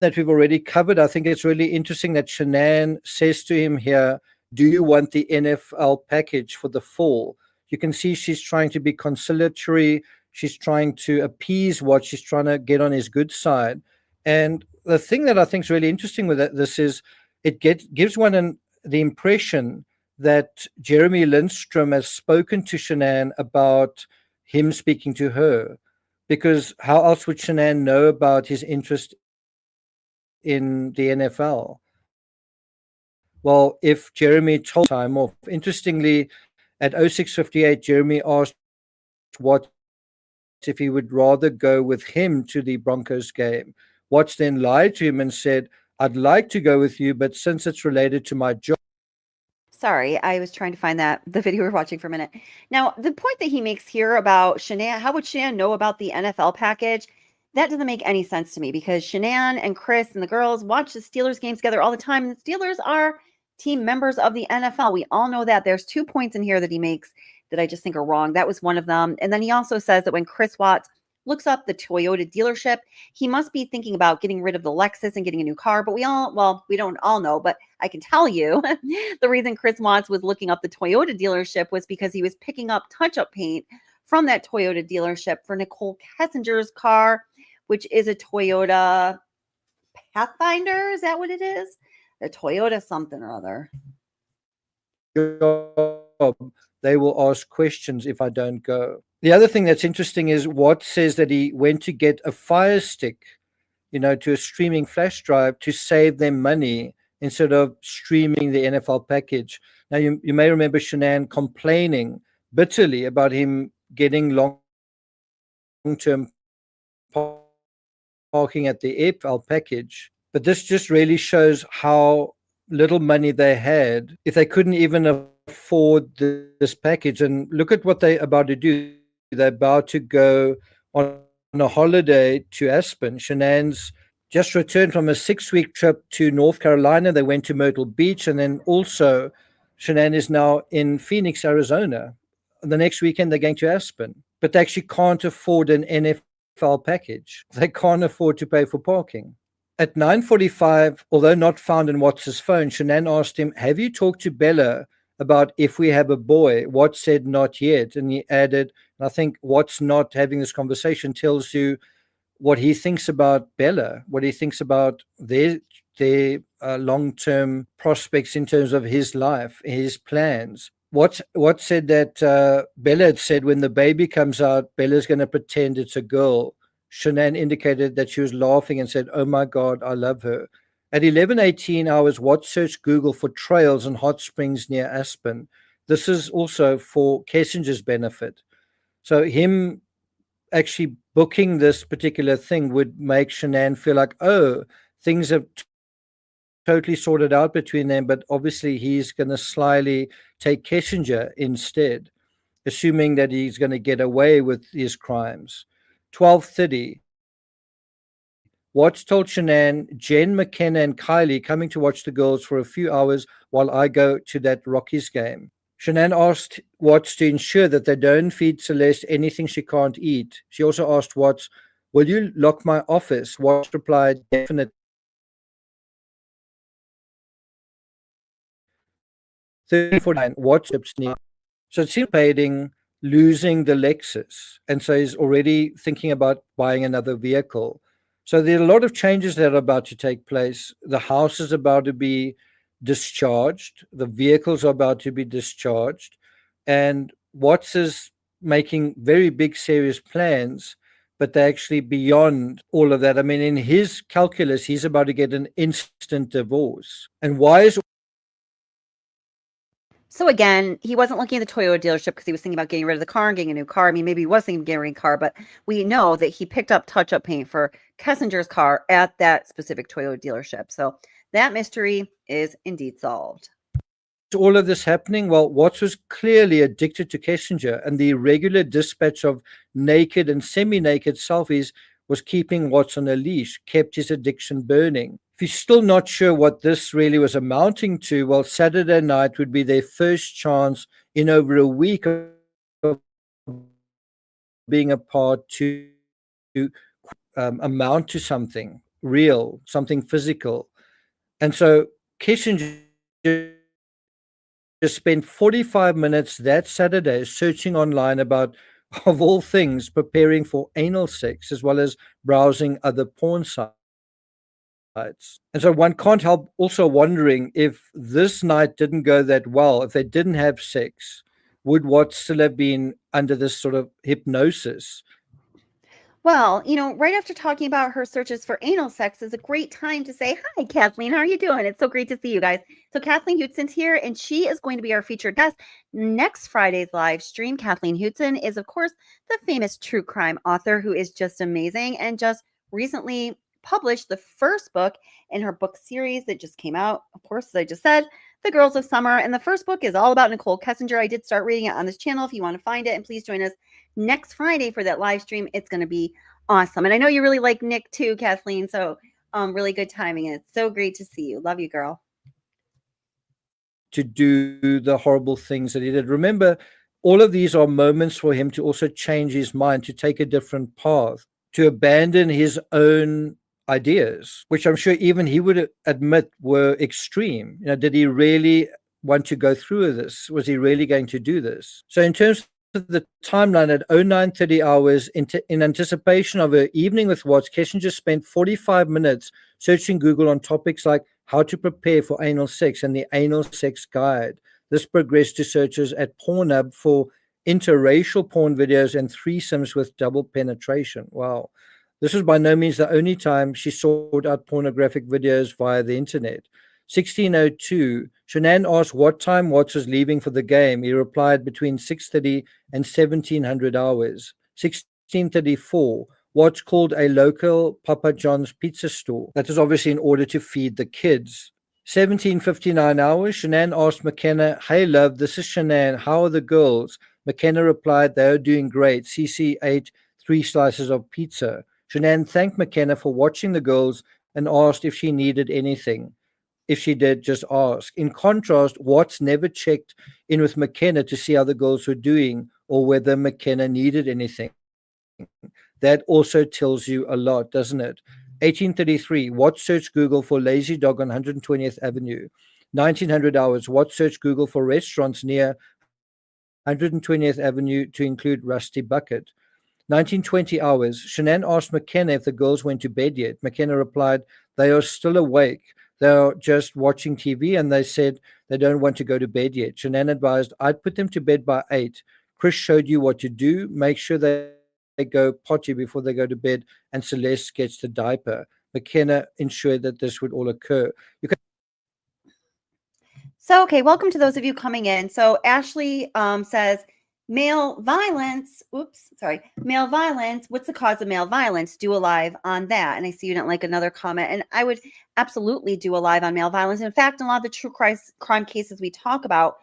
that we've already covered, I think it's really interesting that Shanann says to him here, do you want the NFL package for the fall? You can see she's trying to be conciliatory. She's trying to appease Watts. She's trying to get on his good side. And the thing that I think is really interesting with this is it gives one the impression that Jeremy Lindstrom has spoken to Shanann about him speaking to her. Because how else would Shanann know about his interest in the NFL? Well, if Jeremy told time off. Interestingly, At 06:58, Jeremy asked Watts if he would rather go with him to the Broncos game. Watts then lied to him and said, "I'd like to go with you, but since it's related to my job." Sorry, I was trying to find the video we were watching for a minute. Now, the point that he makes here about Shanann, how would Shanann know about the NFL package? That doesn't make any sense to me because Shanann and Chris and the girls watch the Steelers games together all the time, and the Steelers are team members of the NFL. We all know that. There's 2 points in here that he makes that I just think are wrong. That was one of them. And then he also says that when Chris Watts looks up the Toyota dealership, he must be thinking about getting rid of the Lexus and getting a new car. But we don't all know, but I can tell you the reason Chris Watts was looking up the Toyota dealership was because he was picking up touch-up paint from that Toyota dealership for Nicole Kessinger's car, which is a Toyota Pathfinder. Is that what it is? A Toyota something or other. They will ask questions if I don't go. The other thing that's interesting is Watts says that he went to get a Fire Stick, to a streaming flash drive to save them money instead of streaming the NFL package. Now, you may remember Shanann complaining bitterly about him getting long-term parking at the airport package. But this just really shows how little money they had if they couldn't even afford this package. And look at what they're about to do. They're about to go on a holiday to Aspen. Shanann's just returned from a 6-week trip to North Carolina. They went to Myrtle Beach, and then also Shanann is now in Phoenix, Arizona. The next weekend they're going to Aspen, but they actually can't afford an NFL package. They can't afford to pay for parking. At 9:45, although not found in Watts' phone, Shanann asked him, "Have you talked to Bella about if we have a boy?" Watts said not yet, and he added, and I think Watts not having this conversation tells you what he thinks about Bella, what he thinks about their long-term prospects in terms of his life, his plans. Watts said that Bella had said when the baby comes out, Bella's going to pretend it's a girl. Shanann indicated that she was laughing and said, "Oh my God, I love her." At 11:18 hours, Watts searched Google for trails and hot springs near Aspen. This is also for Kessinger's benefit. So him actually booking this particular thing would make Shanann feel like, oh, things have totally sorted out between them, but obviously he's going to slyly take Kessinger instead, assuming that he's going to get away with his crimes. 12:30. Watts told Shanann, Jen, McKenna, and Kylie coming to watch the girls for a few hours while I go to that Rockies game. Shanann asked Watts to ensure that they don't feed Celeste anything she can't eat. She also asked Watts, "Will you lock my office?" Watts replied, "Definitely." 30:49, Watts so it's anticipating losing the Lexus, and so he's already thinking about buying another vehicle. So there are a lot of changes that are about to take place. The house is about to be discharged. The vehicles are about to be discharged. And Watts is making very big, serious plans, but they're actually beyond all of that. I mean, in his calculus, he's about to get an instant divorce. And why is So again, he wasn't looking at the Toyota dealership because he was thinking about getting rid of the car and getting a new car. I mean, maybe he was thinking of getting rid of a car, but we know that he picked up touch-up paint for Kessinger's car at that specific Toyota dealership. So that mystery is indeed solved. all of this happening? Well, Watts was clearly addicted to Kessinger, and the regular dispatch of naked and semi-naked selfies was keeping Watts on a leash, kept his addiction burning. If you're still not sure what this really was amounting to, well, Saturday night would be their first chance in over a week of being apart to amount to something real, something physical. And so Kessinger just spent 45 minutes that Saturday searching online about, of all things, preparing for anal sex, as well as browsing other porn sites. And so one can't help also wondering if this night didn't go that well, if they didn't have sex, would Watts still have been under this sort of hypnosis? Well, right after talking about her searches for anal sex is a great time to say, hi, Kathleen, how are you doing? It's so great to see you guys. So Kathleen Hudson's here, and she is going to be our featured guest next Friday's live stream. Kathleen Hudson is, of course, the famous true crime author who is just amazing and just recently published the first book in her book series that just came out, of course, as I just said, The Girls of Summer. And the first book is all about Nicole Kessinger. I did start reading it on this channel if you want to find it, and please join us next Friday for that live stream. It's going to be awesome. And I know you really like Nick too, Kathleen. So really good timing. And it's so great to see you. Love you, girl. To do the horrible things that he did. Remember, all of these are moments for him to also change his mind, to take a different path, to abandon his own ideas, which I'm sure even he would admit were extreme. Did he really want to go through with this? Was he really going to do this? So in terms of the timeline, at 09:30 hours, in anticipation of her evening with Watts, Kessinger spent 45 minutes searching Google on topics like how to prepare for anal sex and the anal sex guide. This progressed to searches at Pornhub for interracial porn videos and threesomes with double penetration. Wow. This was by no means the only time she sought out pornographic videos via the internet. 16:02, Shanann asked what time Watts was leaving for the game. He replied between 6:30 and 1700 hours. 16:34, Watts called a local Papa John's pizza store. That was obviously in order to feed the kids. 17:59 hours, Shanann asked McKenna, hey love, this is Shanann, how are the girls? McKenna replied, they are doing great. CC ate 3 slices of pizza. Shanann thanked McKenna for watching the girls and asked if she needed anything. If she did, just ask. In contrast, Watts never checked in with McKenna to see how the girls were doing or whether McKenna needed anything. That also tells you a lot, doesn't it? 18:33, Watts searched Google for Lazy Dog on 120th Avenue. 1900 hours, Watts searched Google for restaurants near 120th Avenue to include Rusty Bucket. 1920 hours, Shanann asked McKenna if the girls went to bed yet. McKenna replied, they are still awake. They are just watching TV, and they said they don't want to go to bed yet. Shanann advised, I'd put them to bed by 8. Chris showed you what to do. Make sure they go potty before they go to bed, and Celeste gets the diaper. McKenna ensured that this would all occur. So, okay, welcome to those of you coming in. So Ashley says, male violence, male violence, what's the cause of male violence? Do a live on that. And I see you didn't like another comment. And I would absolutely do a live on male violence. In fact, in a lot of the true crime cases we talk about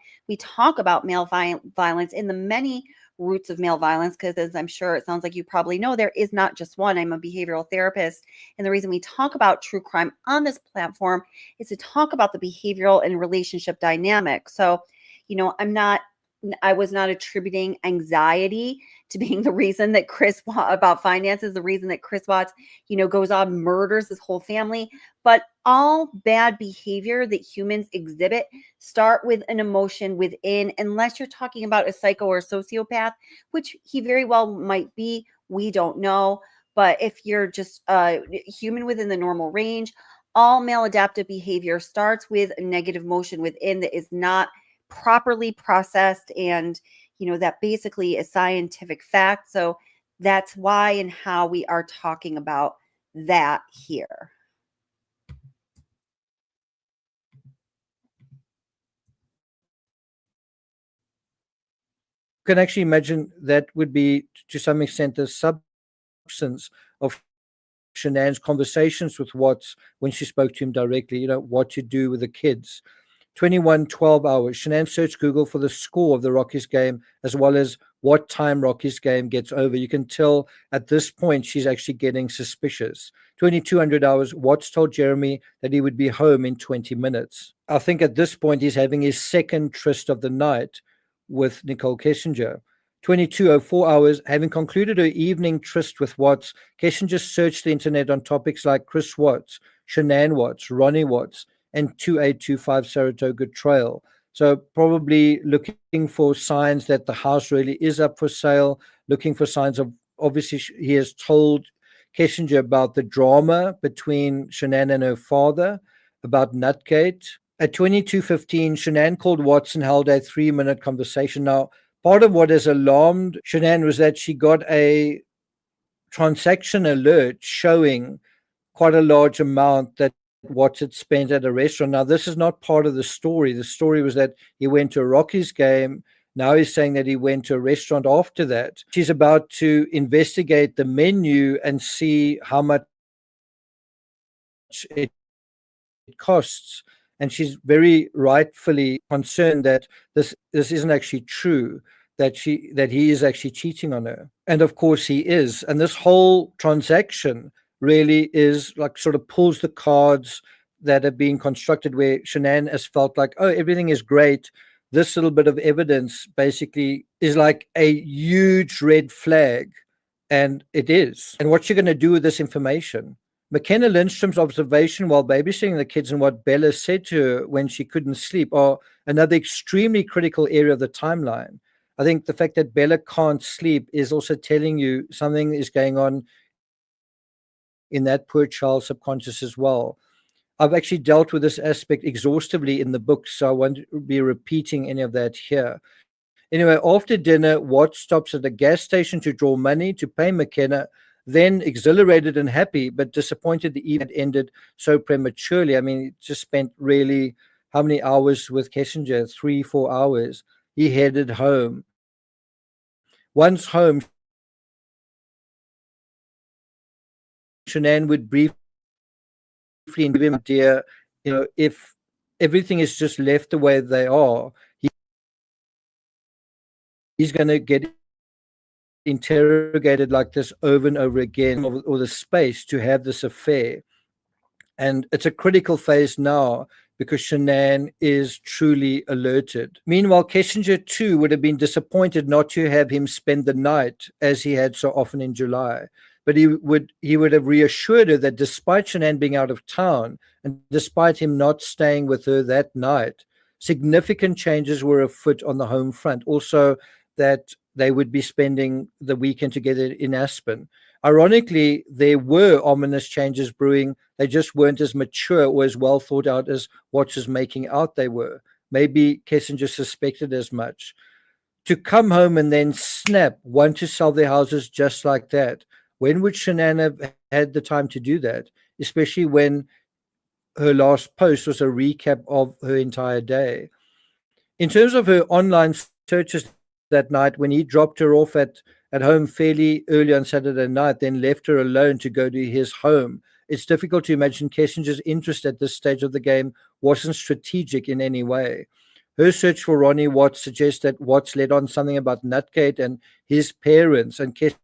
male violence in the many roots of male violence, because as I'm sure it sounds like you probably know, there is not just one. I'm a behavioral therapist, and the reason we talk about true crime on this platform is to talk about the behavioral and relationship dynamic. So, I was not attributing anxiety to being the reason that about finances, the reason that Chris Watts, goes on, murders his whole family. But all bad behavior that humans exhibit start with an emotion within, unless you're talking about a psycho or a sociopath, which he very well might be. We don't know. But if you're just human within the normal range, all maladaptive behavior starts with a negative emotion within that is not properly processed, and that basically is scientific fact. So that's why and how we are talking about that here. You can actually imagine that would be to some extent the substance of Shanann's conversations with Watts when she spoke to him directly, what to do with the kids. 21:12 hours. Shanann searched Google for the score of the Rockies game, as well as what time Rockies game gets over. You can tell at this point she's actually getting suspicious. 2200 hours. Watts told Jeremy that he would be home in 20 minutes. I think at this point he's having his second tryst of the night with Nicole Kessinger. 22:04 hours. Having concluded her evening tryst with Watts, Kessinger searched the internet on topics like Chris Watts, Shanann Watts, Ronnie Watts, and 2825 Saratoga Trail. So probably looking for signs that the house really is up for sale, looking for signs of, obviously he has told Kessinger about the drama between Shanann and her father, about Nutgate. At 22:15, Shanann called Watts and held a 3-minute conversation. Now, part of what has alarmed Shanann was that she got a transaction alert showing quite a large amount that Watts had spent at a restaurant. Now, this is not part of the story. The story was that he went to a Rockies game. Now he's saying that he went to a restaurant after that. She's about to investigate the menu and see how much it costs. And she's very rightfully concerned that this isn't actually true, that he is actually cheating on her. And of course he is. And this whole transaction really is like sort of pulls the cards that have been constructed where Shanann has felt like, oh, everything is great. This little bit of evidence basically is like a huge red flag. And it is. And what's she going to do with this information? McKenna Lindstrom's observation while babysitting the kids and what Bella said to her when she couldn't sleep are another extremely critical area of the timeline. I think the fact that Bella can't sleep is also telling you something is going on in that poor child's subconscious as well. I've actually dealt with this aspect exhaustively in the book, so I won't be repeating any of that here. Anyway, after dinner, Watts stops at a gas station to draw money to pay McKenna. Then, exhilarated and happy, but disappointed the evening had ended so prematurely. I mean, he just spent really how many hours with Kessinger? 3-4 hours. He headed home. Once home, Shanann would briefly give him an idea, if everything is just left the way they are, he's going to get interrogated like this over and over again, or the space to have this affair. And it's a critical phase now because Shanann is truly alerted. Meanwhile, Kessinger too would have been disappointed not to have him spend the night as he had so often in July. But he would have reassured her that despite Shanann being out of town and despite him not staying with her that night, significant changes were afoot on the home front. Also, that they would be spending the weekend together in Aspen. Ironically, there were ominous changes brewing. They just weren't as mature or as well thought out as Watts was making out they were. Maybe Kessinger suspected as much. To come home and then snap, want to sell their houses just like that. When would Shanann have had the time to do that? Especially when her last post was a recap of her entire day. In terms of her online searches that night, when he dropped her off at home fairly early on Saturday night, then left her alone to go to his home, it's difficult to imagine Kessinger's interest at this stage of the game wasn't strategic in any way. Her search for Ronnie Watts suggests that Watts led on something about Nutgate and his parents, and Kessinger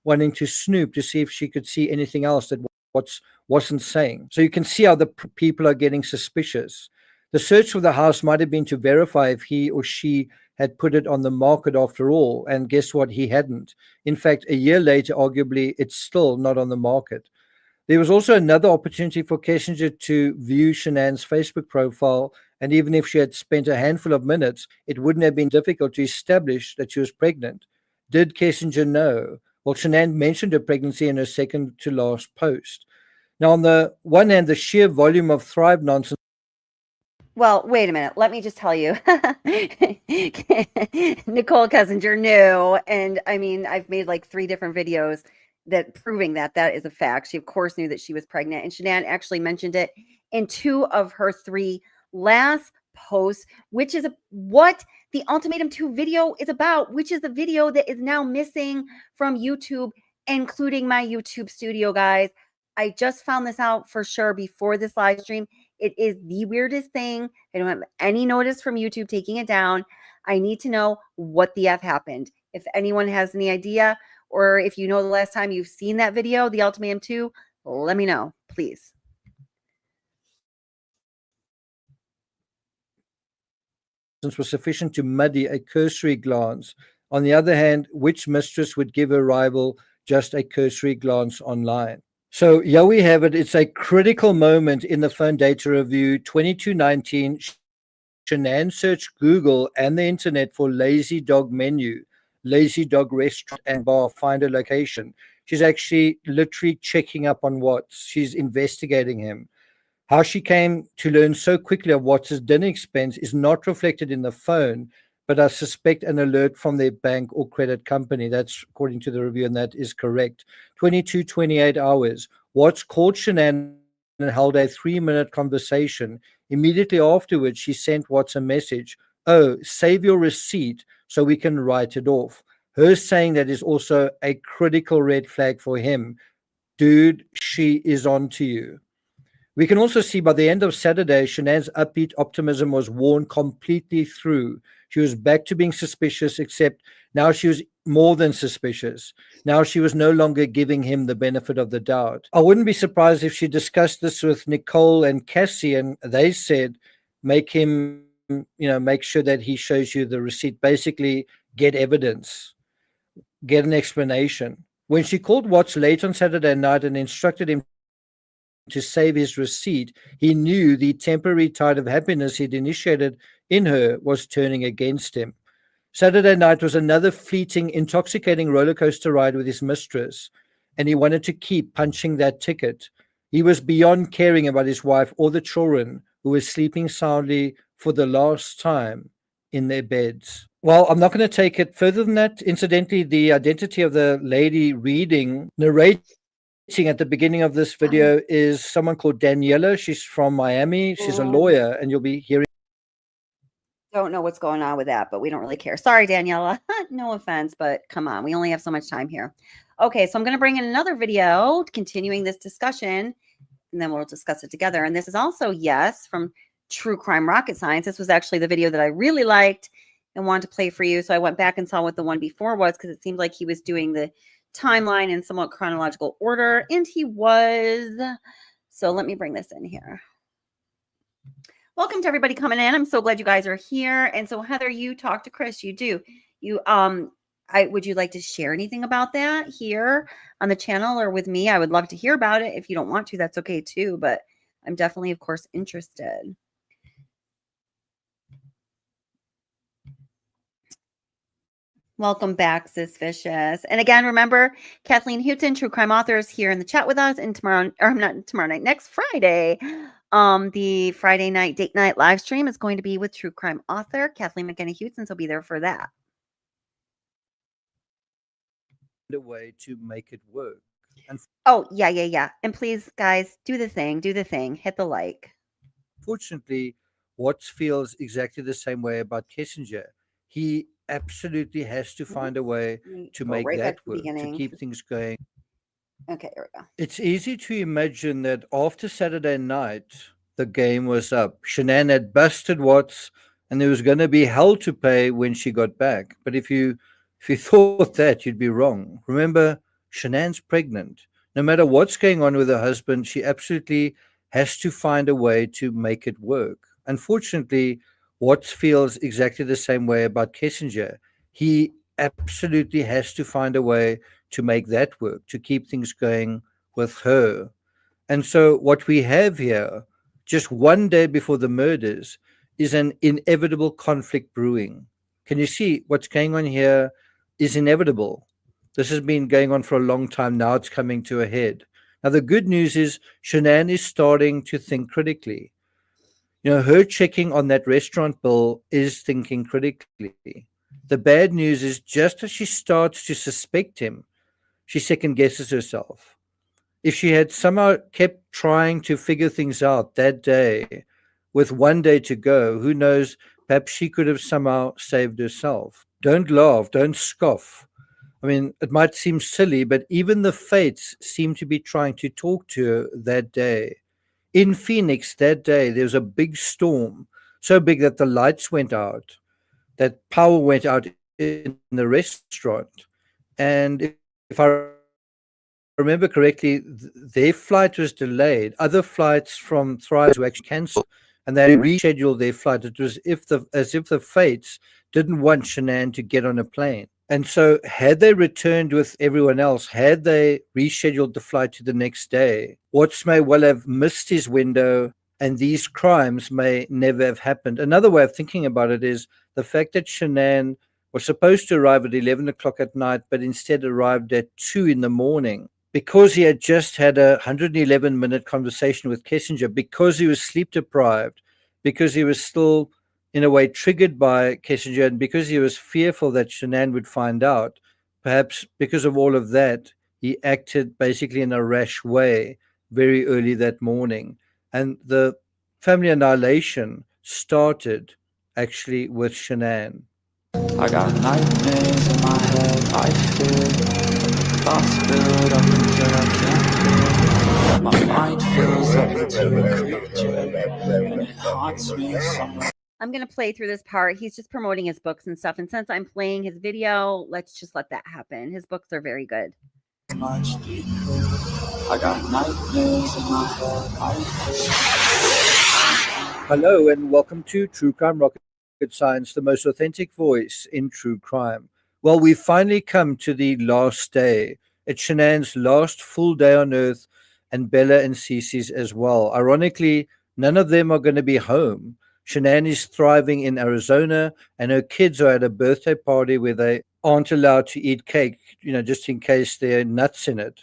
wanting to snoop to see if she could see anything else that Watts wasn't saying. So you can see how the people are getting suspicious. The search for the house might have been to verify if he or she had put it on the market after all, and guess what? He hadn't. In fact, a year later, arguably, it's still not on the market. There was also another opportunity for Kessinger to view Shanann's Facebook profile, and even if she had spent a handful of minutes, it wouldn't have been difficult to establish that she was pregnant. Did Kessinger know? Well, Shanann mentioned her pregnancy in her second to last post. Now, on the one hand, the sheer volume of Thrive nonsense. Well, wait a minute. Let me just tell you. Nicole Kessinger knew. And I mean, I've made like 3 different videos that proving that is a fact. She, of course, knew that she was pregnant. And Shanann actually mentioned it in 2 of her 3 last posts, which is what the Ultimatum 2 video is about, which is the video that is now missing from YouTube, including my YouTube studio, guys. I just found this out for sure before this live stream. It is the weirdest thing. I don't have any notice from YouTube taking it down. I need to know what the F happened. If anyone has any idea, or if you know the last time you've seen that video, the Ultimatum 2, let me know, please. Was sufficient to muddy a cursory glance. On the other hand, which mistress would give her rival just a cursory glance online? So here we have it. It's a critical moment in the phone data review 2219. Shanann searched Google and the internet for lazy dog menu, lazy dog restaurant and bar, find a location. She's actually literally checking up on Watts. She's investigating him. How she came to learn so quickly of Watts' dinner expense is not reflected in the phone, but I suspect an alert from their bank or credit company. That's according to the review, and that is correct. 28 hours. Watts called Shanann and held a 3-minute conversation. Immediately afterwards, she sent Watts a message. Oh, save your receipt so we can write it off. Her saying that is also a critical red flag for him. Dude, she is on to you. We can also see by the end of Saturday, Shanann's upbeat optimism was worn completely through. She was back to being suspicious, except now she was more than suspicious. Now she was no longer giving him the benefit of the doubt. I wouldn't be surprised if she discussed this with Nicole and Cassie, and they said, make him, make sure that he shows you the receipt. Basically, get evidence, get an explanation. When she called Watts late on Saturday night and instructed him to save his receipt, he knew the temporary tide of happiness he'd initiated in her was turning against him. Saturday night was another fleeting, intoxicating roller coaster ride with his mistress, and he wanted to keep punching that ticket. He was beyond caring about his wife or the children, who were sleeping soundly for the last time in their beds. Well, I'm not going to take it further than that. Incidentally, the identity of the lady narrating at the beginning of this video is someone called Daniela. She's from Miami. She's a lawyer, and you'll be hearing. Don't know what's going on with that, but we don't really care. Sorry, Daniela. No offense, but come on. We only have so much time here. Okay, so I'm going to bring in another video continuing this discussion, and then we'll discuss it together. And this is also, yes, from True Crime Rocket Science. This was actually the video that I really liked and wanted to play for you. So I went back and saw what the one before was, because it seemed like he was doing the timeline in somewhat chronological order, and he was. So let me bring this in here. Welcome to everybody coming in. I'm so glad you guys are here. And so Heather, you talk to Chris. You do. Would you like to share anything about that here on the channel or with me? I would love to hear about it. If you don't want to, that's okay too, but I'm definitely, of course, interested. Welcome back, Sis Vicious. And again, remember, Kathleen Houghton, True Crime Author, is here in the chat with us. And next Friday, the Friday night date night live stream is going to be with True Crime Author Kathleen McKenna Houghton. So be there for that. A way to make it work. Oh, yeah. And please, guys, do the thing. Hit the like. Fortunately, Watts feels exactly the same way about Kessinger. He absolutely has to find a way to make that work, to keep things going. Okay, here we go. It's easy to imagine that after Saturday night, the game was up. Shanann had busted Watts, and there was going to be hell to pay when she got back. But if you thought that, you'd be wrong. Remember, Shanann's pregnant. No matter what's going on with her husband, she absolutely has to find a way to make it work. Unfortunately, Watts feels exactly the same way about Kessinger. He absolutely has to find a way to make that work, to keep things going with her. And so what we have here, just one day before the murders, is an inevitable conflict brewing. Can you see what's going on here is inevitable? This has been going on for a long time. Now it's coming to a head. Now, the good news is Shanann is starting to think critically. Her checking on that restaurant bill is thinking critically. The bad news is just as she starts to suspect him, she second guesses herself. If she had somehow kept trying to figure things out that day, with one day to go, who knows, perhaps she could have somehow saved herself. Don't laugh, don't scoff. I mean, it might seem silly, but even the fates seem to be trying to talk to her that day. In Phoenix that day, there was a big storm, so big that the lights went out, that power went out in the restaurant. And if I remember correctly, their flight was delayed. Other flights from Thrive were actually cancelled, and they rescheduled their flight. It was as if the fates didn't want Shanann to get on a plane. And so had they returned with everyone else, had they rescheduled the flight to the next day, Watts may well have missed his window, and these crimes may never have happened. Another way of thinking about it is the fact that Shanann was supposed to arrive at 11 o'clock at night, but instead arrived at 2 in the morning. Because he had just had a 111-minute conversation with Kessinger, because he was sleep deprived, because he was still in a way triggered by Kessinger, and because he was fearful that Shanann would find out, perhaps because of all of that, he acted basically in a rash way very early that morning. And the family annihilation started actually with Shanann. I got nightmares in my head, I fear thoughts build up until I can't feel that my mind fills up into a creature and it haunts me somewhere. I'm going to play through this part. He's just promoting his books and stuff. And since I'm playing his video, let's just let that happen. His books are very good. Much deeper. I got nightmares in my head, I fear. Hello and welcome to True Crime Rocket Science, the most authentic voice in true crime. Well, we've finally come to the last day. It's Shanann's last full day on Earth, and Bella and Cece's as well. Ironically, none of them are going to be home. Shanann is thriving in Arizona, and her kids are at a birthday party where they aren't allowed to eat cake, just in case there are nuts in it.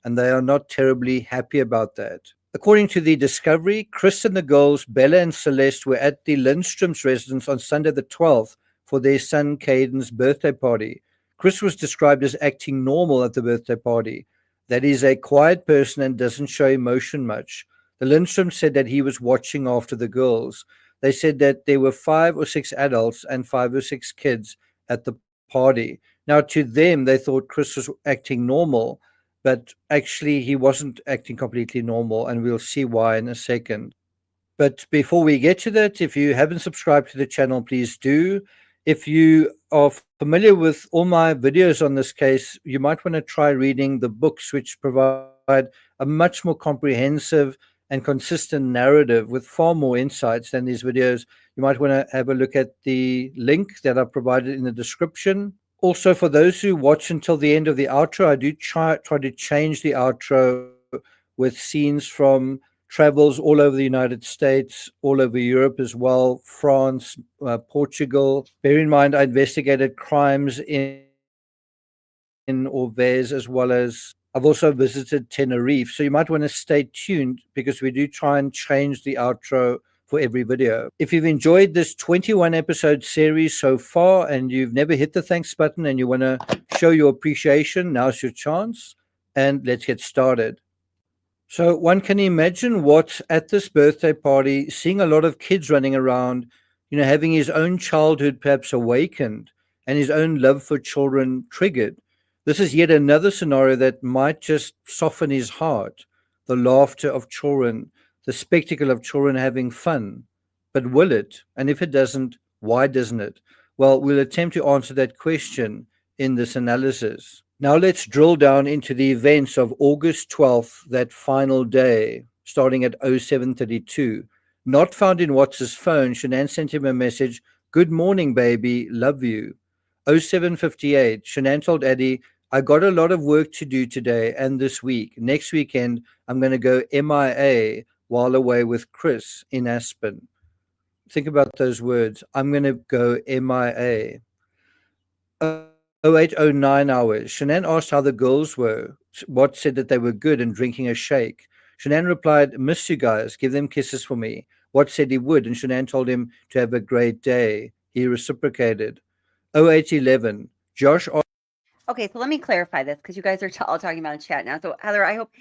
And they are not terribly happy about that. According to the Discovery, Chris and the girls, Bella and Celeste, were at the Lindstrom's residence on Sunday the 12th for their son Caden's birthday party. Chris was described as acting normal at the birthday party. That he's a quiet person and doesn't show emotion much. The Lindstroms said that he was watching after the girls. They said that there were 5 or 6 adults and 5 or 6 kids at the party. Now, to them, they thought Chris was acting normal, but actually he wasn't acting completely normal, and we'll see why in a second. But before we get to that, if you haven't subscribed to the channel, please do. If you are familiar with all my videos on this case, you might want to try reading the books, which provide a much more comprehensive and consistent narrative with far more insights than these videos. You might want to have a look at the link that I provided in the description. Also, for those who watch until the end of the outro, I do try to change the outro with scenes from travels all over the United States, all over Europe as well, France, Portugal. Bear in mind, I investigated crimes in Orvez, as well as I've also visited Tenerife. So you might want to stay tuned, because we do try and change the outro for every video. If you've enjoyed this 21 episode series so far and you've never hit the thanks button and you want to show your appreciation, now's your chance, and let's get started. So one can imagine Watts at this birthday party, seeing a lot of kids running around, having his own childhood perhaps awakened and his own love for children triggered. This is yet another scenario that might just soften his heart, the laughter of children, the spectacle of children having fun. But will it? And if it doesn't, why doesn't it? Well, we'll attempt to answer that question in this analysis. Now let's drill down into the events of August 12th, that final day, starting at 07:32. Not found in Watts's phone, Shanann sent him a message, "Good morning, baby, love you." 07:58, Shanann told Addie, "I got a lot of work to do today and this week. Next weekend, I'm going to go MIA while away with Chris in Aspen." Think about those words. I'm going to go MIA. 08:09 hours. Shanann asked how the girls were. Watts said that they were good and drinking a shake. Shanann replied, "Miss you guys. Give them kisses for me." Watts said he would, and Shanann told him to have a great day. He reciprocated. 08:11. Josh asked. Okay, so let me clarify this, because you guys are all talking about in chat now. So Heather, I hope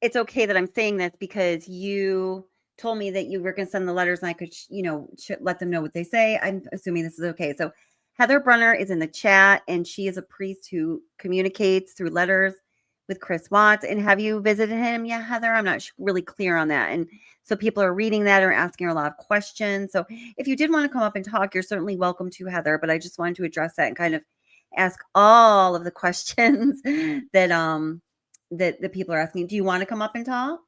it's okay that I'm saying this, because you told me that you were going to send the letters and I could, let them know what they say. I'm assuming this is okay. So Heather Brunner is in the chat, and she is a priest who communicates through letters with Chris Watts. And have you visited him yet, Heather? I'm not really clear on that. And so people are reading that or asking her a lot of questions. So if you did want to come up and talk, you're certainly welcome to, Heather. But I just wanted to address that and kind of ask all of the questions that that the people are asking. Do you want to come up and talk?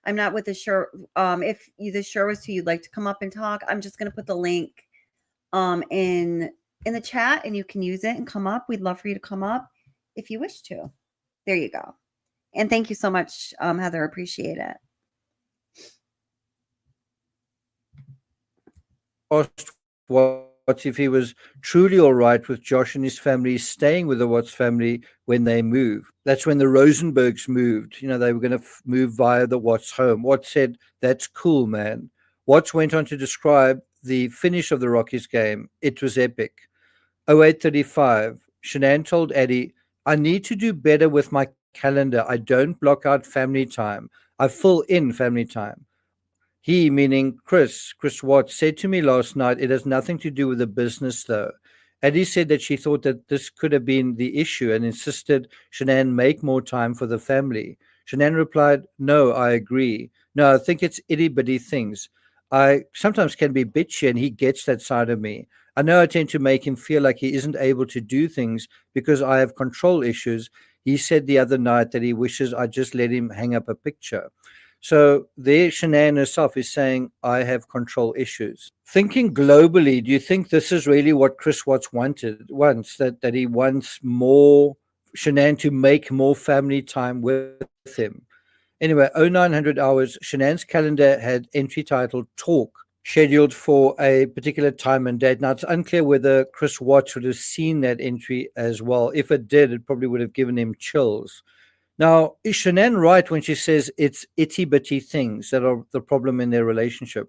I'm not with the sure. If the sure was to you'd like to come up and talk, I'm just going to put the link in the chat, and you can use it and come up. We'd love for you to come up if you wish to. There you go. And thank you so much, Heather. Appreciate it. Asked Watts if he was truly all right with Josh and his family staying with the Watts family when they move. That's when the Rosenbergs moved. They were going to move via the Watts home. Watts said, "That's cool, man." Watts went on to describe the finish of the Rockies game. It was epic. 08:35, Shanann told Eddie, I need to do better with my calendar. I don't block out family time. I fill in family time. He, meaning Chris Watts, said to me last night, it has nothing to do with the business, though. Eddie said that she thought that this could have been the issue and insisted Shanann make more time for the family. Shanann replied, no, I agree. No, I think it's itty-bitty things. I sometimes can be bitchy, and he gets that side of me. I know I tend to make him feel like he isn't able to do things because I have control issues. He said the other night that he wishes I just let him hang up a picture. So there, Shanann herself is saying, I have control issues. Thinking globally, do you think this is really what Chris Watts wants, that he wants more Shanann to make more family time with him? Anyway, 0900 hours, Shanann's calendar had entry titled Talk, scheduled for a particular time and date. Now, it's unclear whether Chris Watts would have seen that entry as well. If it did, it probably would have given him chills. Now, is Shanann right when she says it's itty-bitty things that are the problem in their relationship?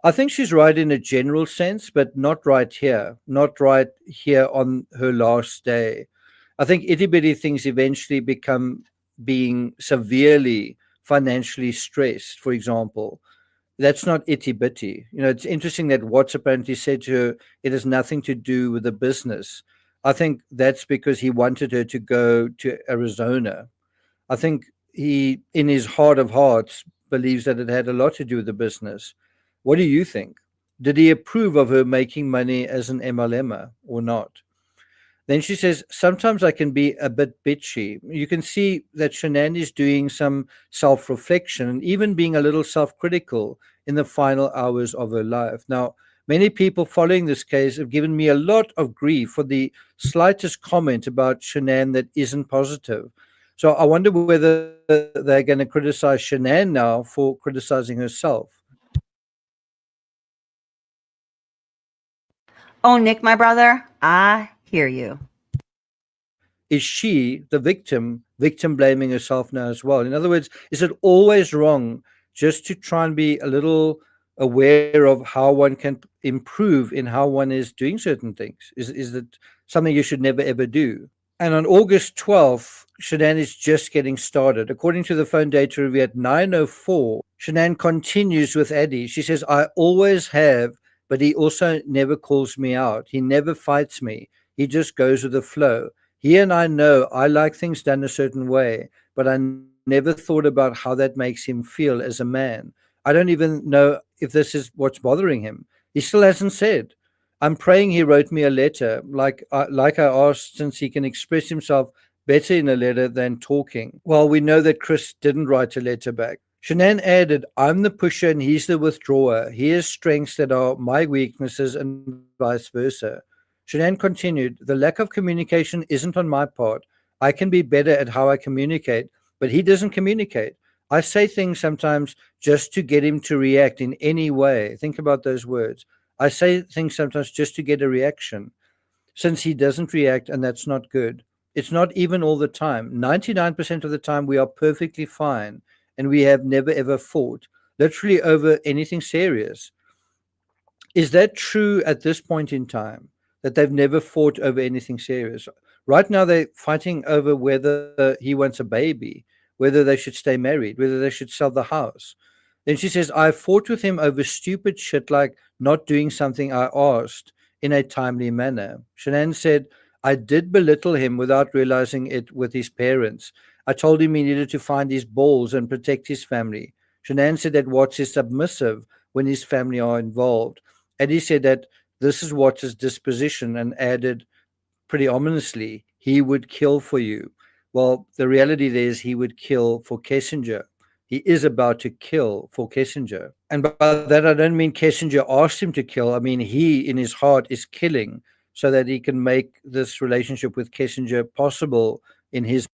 I think she's right in a general sense, but not right here. Not right here on her last day. I think itty-bitty things eventually become being severely financially stressed, for example. That's not itty-bitty. It's interesting that Watts apparently said to her, it has nothing to do with the business. I think that's because he wanted her to go to Arizona. I think he, in his heart of hearts, believes that it had a lot to do with the business. What do you think? Did he approve of her making money as an MLMer or not? Then she says, sometimes I can be a bit bitchy. You can see that Shanann is doing some self reflection and even being a little self critical in the final hours of her life. Now, many people following this case have given me a lot of grief for the slightest comment about Shanann that isn't positive. So I wonder whether they're going to criticize Shanann now for criticizing herself. Oh, Nick, my brother, I hear you. Is she the victim blaming herself now as well? In other words, is it always wrong just to try and be a little aware of how one can improve in how one is doing certain things? Is it something you should never ever do? And on August 12th, Shanann is just getting started. According to the phone data review at 9:04, Shanann continues with Eddie. She says, I always have, but he also never calls me out. He never fights me. He just goes with the flow. He and I know I like things done a certain way, but I never thought about how that makes him feel as a man. I don't even know if this is what's bothering him. He still hasn't said. I'm praying he wrote me a letter, like I asked, since he can express himself better in a letter than talking. Well, we know that Chris didn't write a letter back. Shanann added, I'm the pusher and he's the withdrawer. He has strengths that are my weaknesses and vice versa. Shanann continued, the lack of communication isn't on my part. I can be better at how I communicate, but he doesn't communicate. I say things sometimes just to get him to react in any way. Think about those words. I say things sometimes just to get a reaction. Since he doesn't react, and that's not good. It's not even all the time. 99% of the time, we are perfectly fine, and we have never ever fought, literally over anything serious. Is that true at this point in time, that they've never fought over anything serious? Right now, they're fighting over whether he wants a baby, whether they should stay married, whether they should sell the house. Then she says, I fought with him over stupid shit like not doing something I asked in a timely manner. Shanann said, I did belittle him without realizing it with his parents. I told him he needed to find his balls and protect his family. Shanann said that Watts is submissive when his family are involved. And he said that this is Watts' disposition and added pretty ominously, he would kill for you. Well, the reality there is he would kill for Kessinger. He is about to kill for Kessinger. And by that, I don't mean Kessinger asked him to kill. I mean, he, in his heart, is killing so that he can make this relationship with Kessinger possible in his.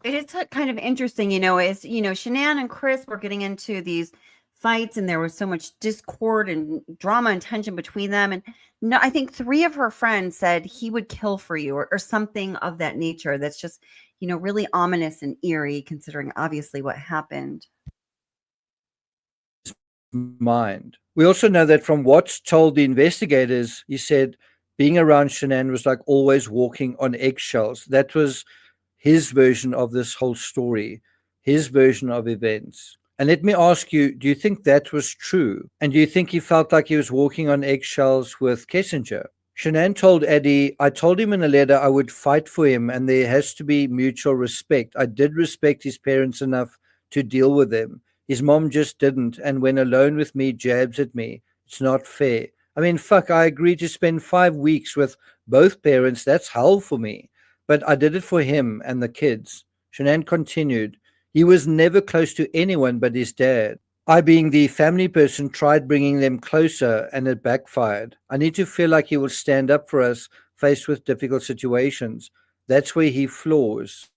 It is kind of interesting, Shanann and Chris were getting into these fights and there was so much discord and drama and tension between them. And no, I think 3 of her friends said he would kill for you or something of that nature. That's just, really ominous and eerie considering obviously what happened. mind. We also know that from Watts told the investigators, he said being around Shanann was like always walking on eggshells. That was his version of this whole story, his version of events. And let me ask you, do you think that was true? And do you think he felt like he was walking on eggshells with Kessinger? Shanann told Eddie, I told him in a letter I would fight for him and there has to be mutual respect. I did respect his parents enough to deal with them. His mom just didn't, and when alone with me, jabs at me. It's not fair. I mean, fuck, I agreed to spend 5 weeks with both parents. That's hell for me. But I did it for him and the kids. Shanann continued, he was never close to anyone but his dad. I, being the family person, tried bringing them closer and it backfired. I need to feel like he will stand up for us faced with difficult situations. That's where he flaws.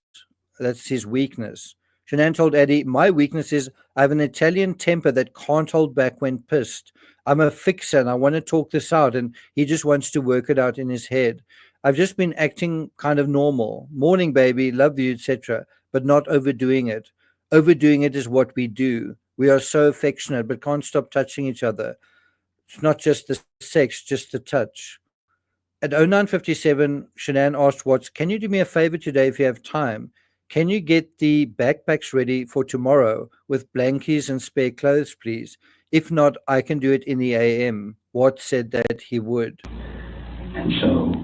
That's his weakness. Shanann told Eddie, my weakness is I have an Italian temper that can't hold back when pissed. I'm a fixer and I want to talk this out and he just wants to work it out in his head. I've just been acting kind of normal. Morning, baby, love you, etc., but not overdoing it. Overdoing it is what we do. We are so affectionate but can't stop touching each other. It's not just the sex, just the touch. At 09:57, Shanann asked Watts, can you do me a favor today if you have time? Can you get the backpacks ready for tomorrow with blankies and spare clothes, please? If not, I can do it in the AM. Watts said that he would. And so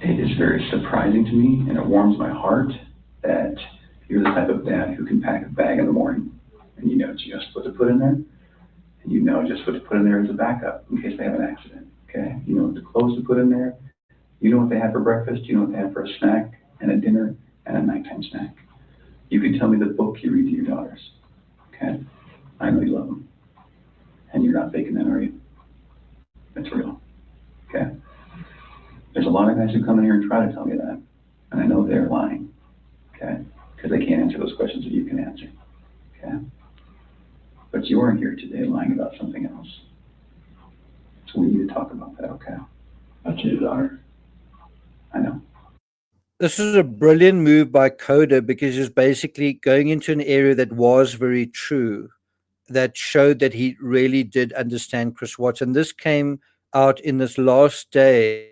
it is very surprising to me, and it warms my heart that you're the type of dad who can pack a bag in the morning and you know just what to put in there, and you know just what to put in there as a backup in case they have an accident. Okay, you know what the clothes to put in there, you know what they have for breakfast, you know what they have for a snack and a dinner and a nighttime snack. You can tell me the book you read to your daughters. Okay, I know you love them, and you're not faking that, are you? It's real. Okay. There's a lot of guys who come in here and try to tell me that, and I know they're lying. Okay, because they can't answer those questions that you can answer. Okay, but you are here today lying about something else. So we need to talk about that, okay? That's your daughter. I know. This is a brilliant move by Coda because he's basically going into an area that was very true, that showed that he really did understand Chris Watts. And this came out in this last day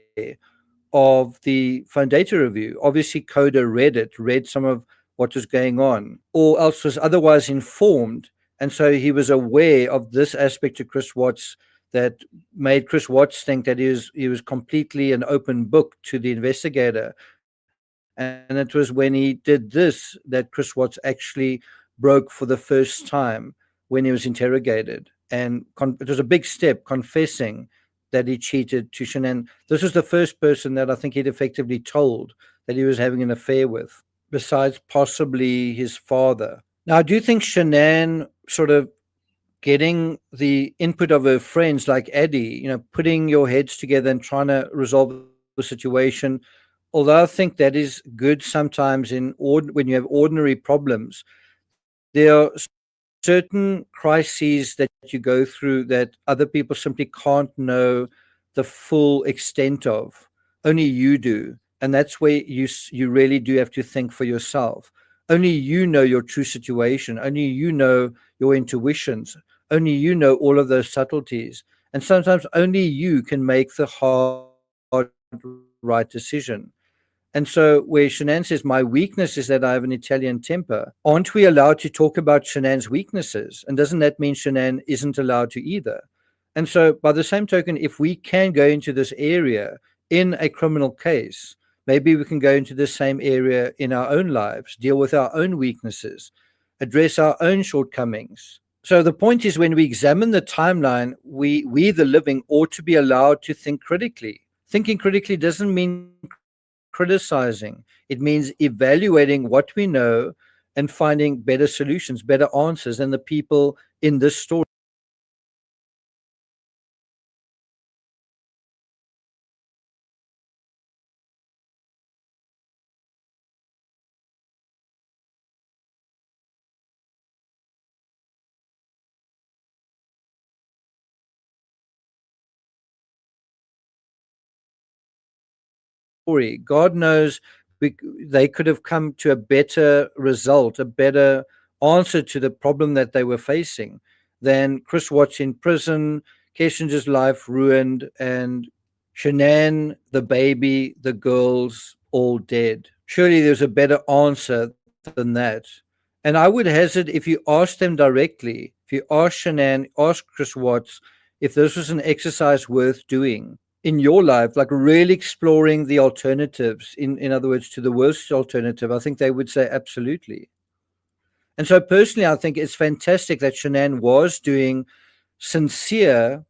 of the Phone Data Review. Obviously, Coda read it, read some of what was going on, or else was otherwise informed. And so he was aware of this aspect of Chris Watts that made Chris Watts think that he was completely an open book to the investigator. And it was when he did this that Chris Watts actually broke for the first time when he was interrogated. And it was a big step, confessing that he cheated to Shanann. This was the first person that I think he'd effectively told that he was having an affair with, besides possibly his father. Now, I do think Shanann sort of getting the input of her friends like Eddie, putting your heads together and trying to resolve the situation, although I think that is good sometimes when you have ordinary problems, there are certain crises that you go through that other people simply can't know the full extent of. Only you do. And that's where you really do have to think for yourself. Only you know your true situation. Only you know your intuitions. Only you know all of those subtleties. And sometimes only you can make the hard, right decision. And so where Shanann says, my weakness is that I have an Italian temper, aren't we allowed to talk about Shanann's weaknesses? And doesn't that mean Shanann isn't allowed to either? And so by the same token, if we can go into this area in a criminal case, maybe we can go into the same area in our own lives, deal with our own weaknesses, address our own shortcomings. So the point is, when we examine the timeline, we the living ought to be allowed to think critically. Thinking critically doesn't mean criticizing. It means evaluating what we know and finding better solutions, better answers than the people in this story. God knows they could have come to a better result, a better answer to the problem that they were facing. than Chris Watts in prison, Kessinger's life ruined, and Shanann, the baby, the girls all dead. Surely there's a better answer than that. And I would hazard, if you ask them directly, if you ask Shanann, ask Chris Watts, if this was an exercise worth doing in your life, like really exploring the alternatives, in other words, to the worst alternative, I think they would say absolutely. And so personally, I think it's fantastic that Shanann was doing sincere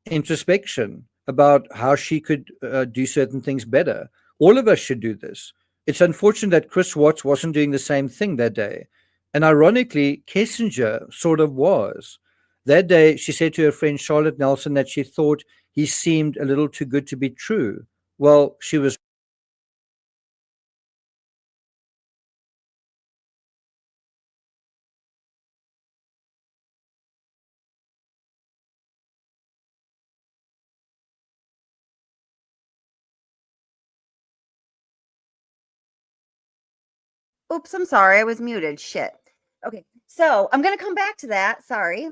introspection about how she could do certain things better. All of us should do this. It's unfortunate that Chris Watts wasn't doing the same thing that day. And ironically, Kessinger sort of was. That day, she said to her friend Charlotte Nelson that she thought he seemed a little too good to be true. Well, she was. Oops, I'm sorry. I was muted. Shit. Okay. So I'm going to come back to that. Sorry.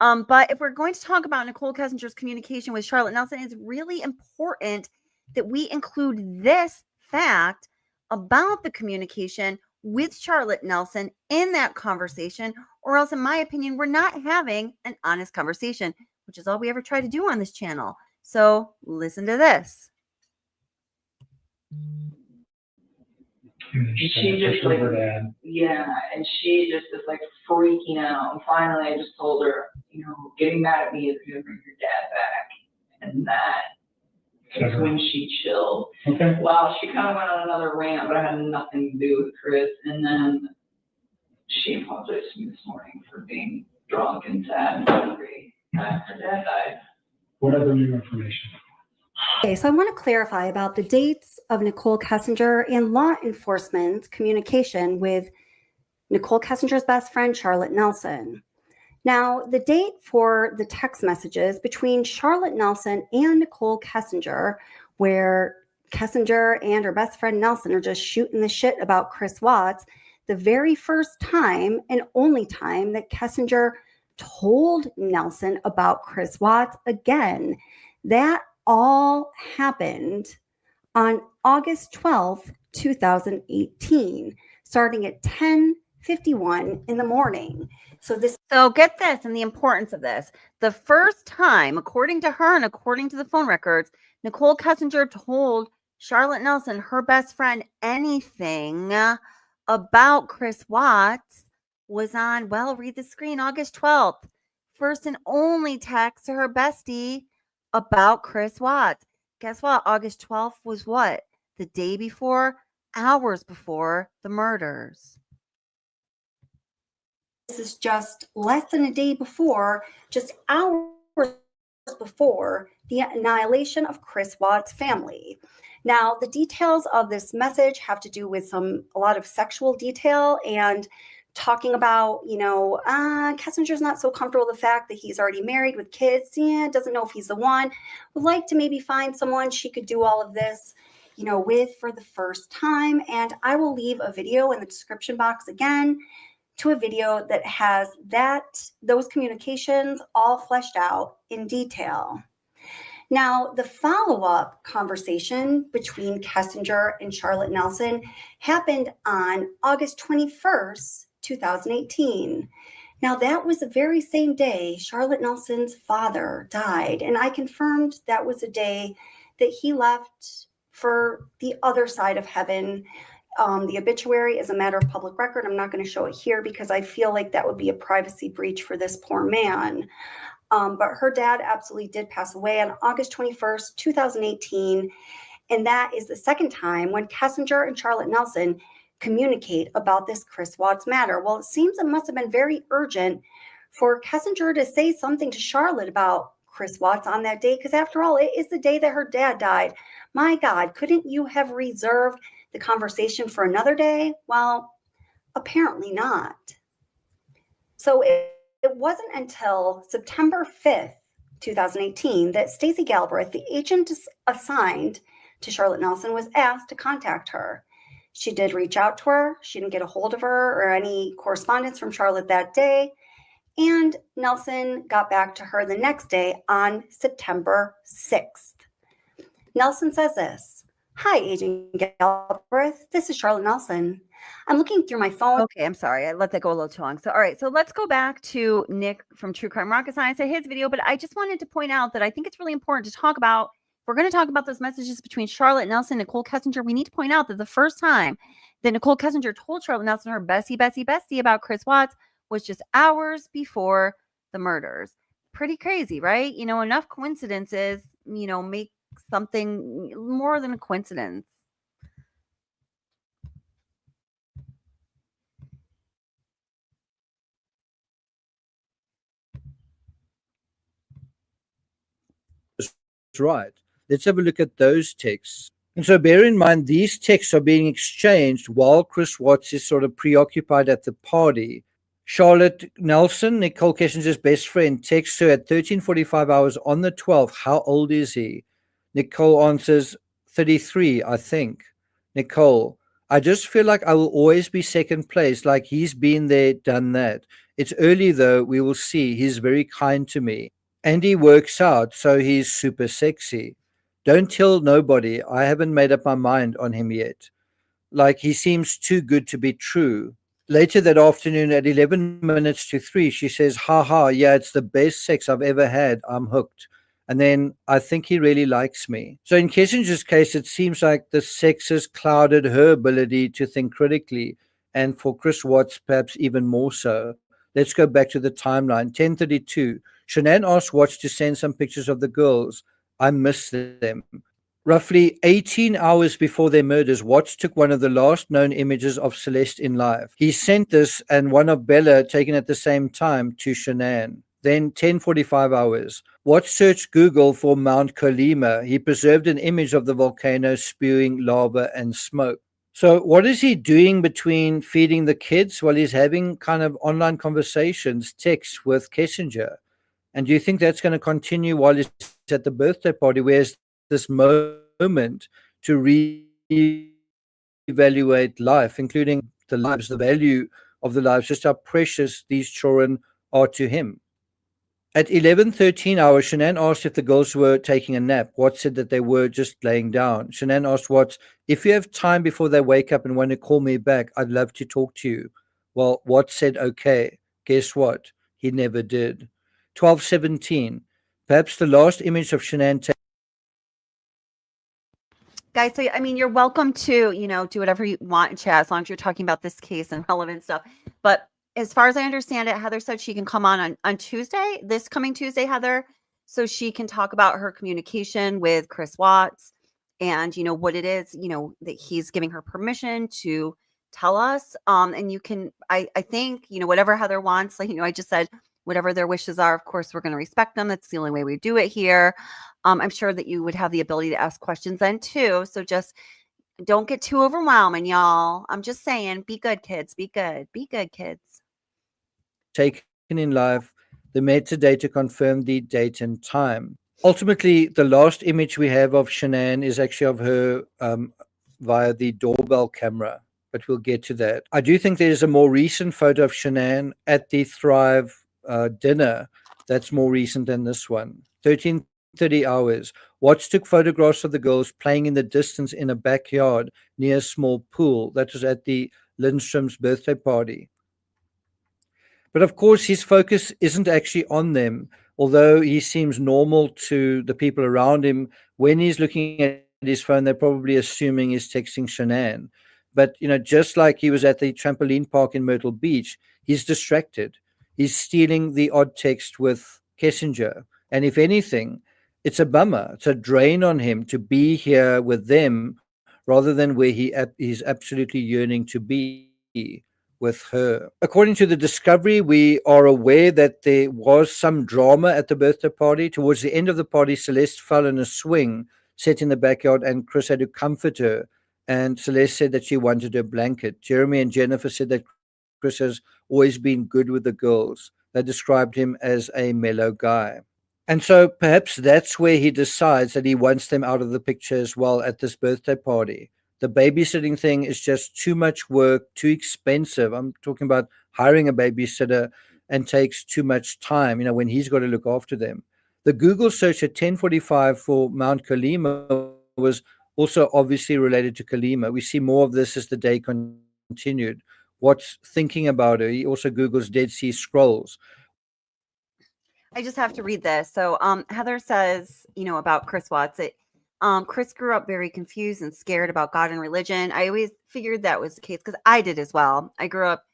But if we're going to talk about Nicole Kessinger's communication with Charlotte Nelson, it's really important that we include this fact about the communication with Charlotte Nelson in that conversation, or else, in my opinion, we're not having an honest conversation, which is all we ever try to do on this channel. So listen to this. She just like, yeah, and she just is like freaking out. And finally, I just told her, you know, getting mad at me is going to bring your dad back. And that is when she chilled. Okay. Well, she kind of went on another rant, but it had nothing to do with Chris. And then she apologized to me this morning for being drunk and sad and hungry. Her dad died. What other new information? Okay, so I want to clarify about the dates of Nicole Kessinger and law enforcement's communication with Nicole Kessinger's best friend, Charlotte Nelson. Now, the date for the text messages between Charlotte Nelson and Nicole Kessinger, where Kessinger and her best friend Nelson are just shooting the shit about Chris Watts, the very first time and only time that Kessinger told Nelson about Chris Watts again, that all happened on August 12th, 2018, starting at 10:51 in the morning. So get this and the importance of this. The first time, according to her and according to the phone records, Nicole Kessinger told Charlotte Nelson, her best friend, anything about Chris Watts was on, well, read the screen, August 12th. First and only text to her bestie about Chris Watts. Guess what? August 12th was what? The day before, hours before the murders. This is just less than a day before, just hours before the annihilation of Chris Watts' family. Now, the details of this message have to do with a lot of sexual detail and talking about, Kessinger's not so comfortable with the fact that he's already married with kids. Yeah, doesn't know if he's the one. Would like to maybe find someone she could do all of this, with for the first time. And I will leave a video in the description box again to a video that has those communications all fleshed out in detail. Now, the follow-up conversation between Kessinger and Charlotte Nelson happened on August 21st, 2018. Now, that was the very same day Charlotte Nelson's father died, and I confirmed that was the day that he left for the other side of heaven. The obituary is a matter of public record. I'm not going to show it here because I feel like that would be a privacy breach for this poor man. But her dad absolutely did pass away on August 21st, 2018. And that is the second time when Kessinger and Charlotte Nelson communicate about this Chris Watts matter. Well, it seems it must have been very urgent for Kessinger to say something to Charlotte about Chris Watts on that day, because after all, it is the day that her dad died. My God, couldn't you have reserved the conversation for another day? Well, apparently not. So it wasn't until September 5th, 2018, that Stacey Galbraith, the agent assigned to Charlotte Nelson, was asked to contact her. She did reach out to her. She didn't get a hold of her or any correspondence from Charlotte that day. And Nelson got back to her the next day on September 6th. Nelson says this: "Hi, Agent Galbraith. This is Charlotte Nelson. I'm looking through my phone." Okay, I'm sorry. I let that go a little too long. So, all right. So let's go back to Nick from True Crime Rocket Science at his video. But I just wanted to point out that I think it's really important to talk about, if we're going to talk about those messages between Charlotte Nelson and Nicole Kessinger, we need to point out that the first time that Nicole Kessinger told Charlotte Nelson her bestie about Chris Watts was just hours before the murders. Pretty crazy, right? Enough coincidences, make something more than a coincidence. Right. Let's have a look at those texts. And so bear in mind, these texts are being exchanged while Chris Watts is sort of preoccupied at the party. Charlotte Nelson, Nicole Kessinger's best friend, texts her at 13:45 hours on the 12th. How old is he? Nicole answers, 33, I think. Nicole, I just feel like I will always be second place, like he's been there, done that. It's early though, we will see. He's very kind to me. And he works out, so he's super sexy. Don't tell nobody. I haven't made up my mind on him yet. Like, he seems too good to be true. Later that afternoon at 11 minutes to 3, she says, haha, yeah, it's the best sex I've ever had. I'm hooked. And then I think he really likes me. So in Kessinger's case, it seems like the sex has clouded her ability to think critically. And for Chris Watts, perhaps even more so. Let's go back to the timeline. 10:32. Shanann asked Watts to send some pictures of the girls. I miss them. Roughly 18 hours before their murders, Watts took one of the last known images of Celeste in life. He sent this and one of Bella taken at the same time to Shanann. Then 10:45 hours. Watts searched Google for Mount Colima. He preserved an image of the volcano spewing lava and smoke. So what is he doing between feeding the kids while he's having kind of online conversations, texts with Kessinger? And do you think that's going to continue while he's at the birthday party? Where's this moment to reevaluate life, including the lives, the value of the lives, just how precious these children are to him? At 11:13 hours, Shanann asked if the girls were taking a nap. Watts said that they were just laying down. Shanann asked Watts, if you have time before they wake up and want to call me back, I'd love to talk to you. Well, Watts said, okay. Guess what? He never did. 12:17. Perhaps the last image of Shanann. Guys, so I mean, you're welcome to, do whatever you want in chat as long as you're talking about this case and relevant stuff. But as far as I understand it, Heather said she can come on Tuesday, this coming Tuesday, Heather, so she can talk about her communication with Chris Watts and, what it is, that he's giving her permission to tell us. And you can, I think, whatever Heather wants, like, I just said, whatever their wishes are, of course, we're going to respect them. That's the only way we do it here. I'm sure that you would have the ability to ask questions then too. So just don't get too overwhelming, y'all. I'm just saying, be good, kids. Be good. Be good, kids. Taken in life, the metadata confirm the date and time. Ultimately, the last image we have of Shanann is actually of her via the doorbell camera, but we'll get to that. I do think there's a more recent photo of Shanann at the Thrive dinner that's more recent than this one. 13:30 hours. Watts took photographs of the girls playing in the distance in a backyard near a small pool. That was at the Lindstrom's birthday party. But of course, his focus isn't actually on them, although he seems normal to the people around him. When he's looking at his phone, they're probably assuming he's texting Shanann. But, just like he was at the trampoline park in Myrtle Beach, he's distracted. He's stealing the odd text with Kessinger. And if anything, it's a bummer. It's a drain on him to be here with them rather than where he's absolutely yearning to be with her. According to the discovery, we are aware that there was some drama at the birthday party. Towards the end of the party, Celeste fell in a swing set in the backyard and Chris had to comfort her. And Celeste said that she wanted a blanket. Jeremy and Jennifer said that Chris has always been good with the girls. They described him as a mellow guy. And so perhaps that's where he decides that he wants them out of the picture as well at this birthday party. The babysitting thing is just too much work, too expensive. I'm talking about hiring a babysitter. and takes too much time, when he's got to look after them. The Google search at 10:45 for Mount Kalima was also obviously related to Kalima. We see more of this as the day continued. What's thinking about her? He also Googles Dead Sea Scrolls. I just have to read this. So Heather says, about Chris Watts, Chris grew up very confused and scared about God and religion. I always figured that was the case because I did as well. I grew up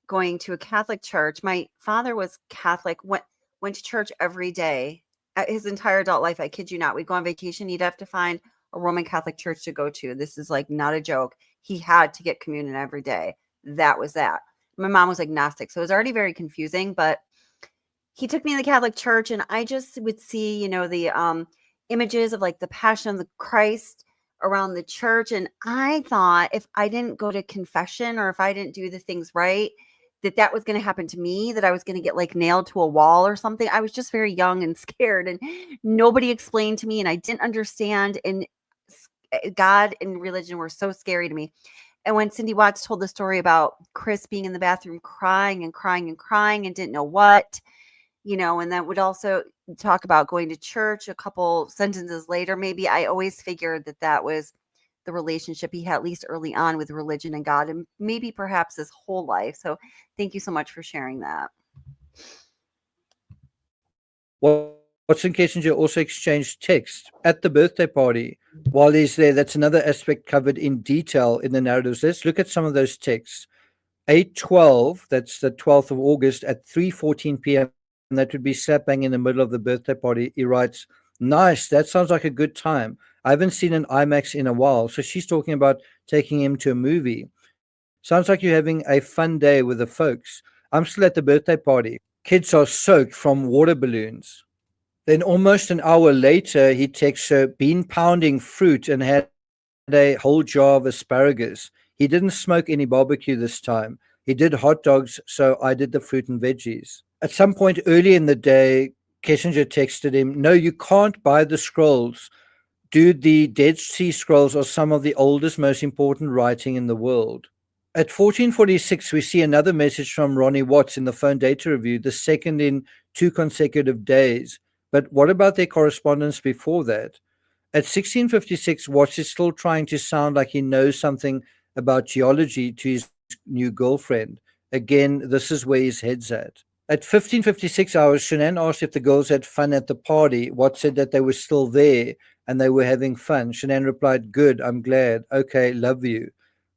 going to a Catholic church. My father was Catholic, went to church every day. His entire adult life, I kid you not. We'd go on vacation, he'd have to find a Roman Catholic church to go to. This is like not a joke. He had to get communion every day. That was that. My mom was agnostic, so it was already very confusing, but he took me to the Catholic church and I just would see, the images of like the Passion of the Christ around the church. And I thought if I didn't go to confession or if I didn't do the things right, that was going to happen to me, that I was going to get like nailed to a wall or something. I was just very young and scared and nobody explained to me and I didn't understand. And God and religion were so scary to me. And when Cindy Watts told the story about Chris being in the bathroom crying and crying and crying and didn't know what, and that would also talk about going to church a couple sentences later, maybe I always figured that was the relationship he had, at least early on, with religion and God, and maybe perhaps his whole life. So thank you so much for sharing that. Watson Kessinger also exchanged text at the birthday party while he's there. That's another aspect covered in detail in the narratives. Let's look at some of those texts. 8:12, that's the 12th of August at 3:14 p.m. And that would be slap bang in the middle of the birthday party. He writes, "Nice, that sounds like a good time. I haven't seen an IMAX in a while." So she's talking about taking him to a movie. "Sounds like you're having a fun day with the folks. I'm still at the birthday party. Kids are soaked from water balloons." Then almost an hour later, he texts her, "Been pounding fruit and had a whole jar of asparagus. He didn't smoke any barbecue this time. He did hot dogs, so I did the fruit and veggies." At some point early in the day, Kessinger texted him, "No, you can't buy the scrolls. Dude, the Dead Sea Scrolls are some of the oldest, most important writing in the world." At 14:46, we see another message from Ronnie Watts in the phone data review, the second in 2 consecutive days. But what about their correspondence before that? At 16:56, Watts is still trying to sound like he knows something about geology to his new girlfriend. Again, this is where his head's at. At 15:56 hours, Shanann asked if the girls had fun at the party. Watts said that they were still there and they were having fun. Shanann replied, "Good, I'm glad. Okay, love you."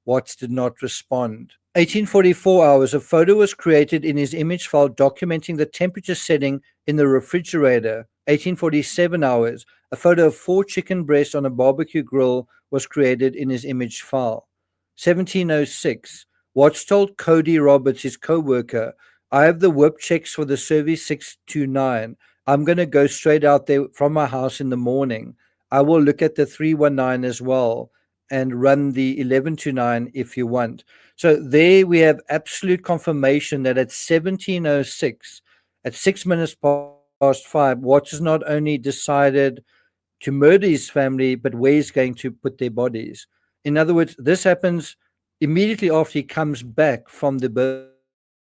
Watts did not respond. 18:44 hours, a photo was created in his image file documenting the temperature setting in the refrigerator. 18:47 hours, a photo of 4 chicken breasts on a barbecue grill was created in his image file. 17:06, Watts told Cody Roberts, his co-worker, "I have the whip checks for the Service 629. I'm going to go straight out there from my house in the morning. I will look at the 319 as well and run the 1129 if you want." So there we have absolute confirmation that at 17:06, at 6 minutes past 5, Watts has not only decided to murder his family, but where he's going to put their bodies. In other words, this happens immediately after he comes back from the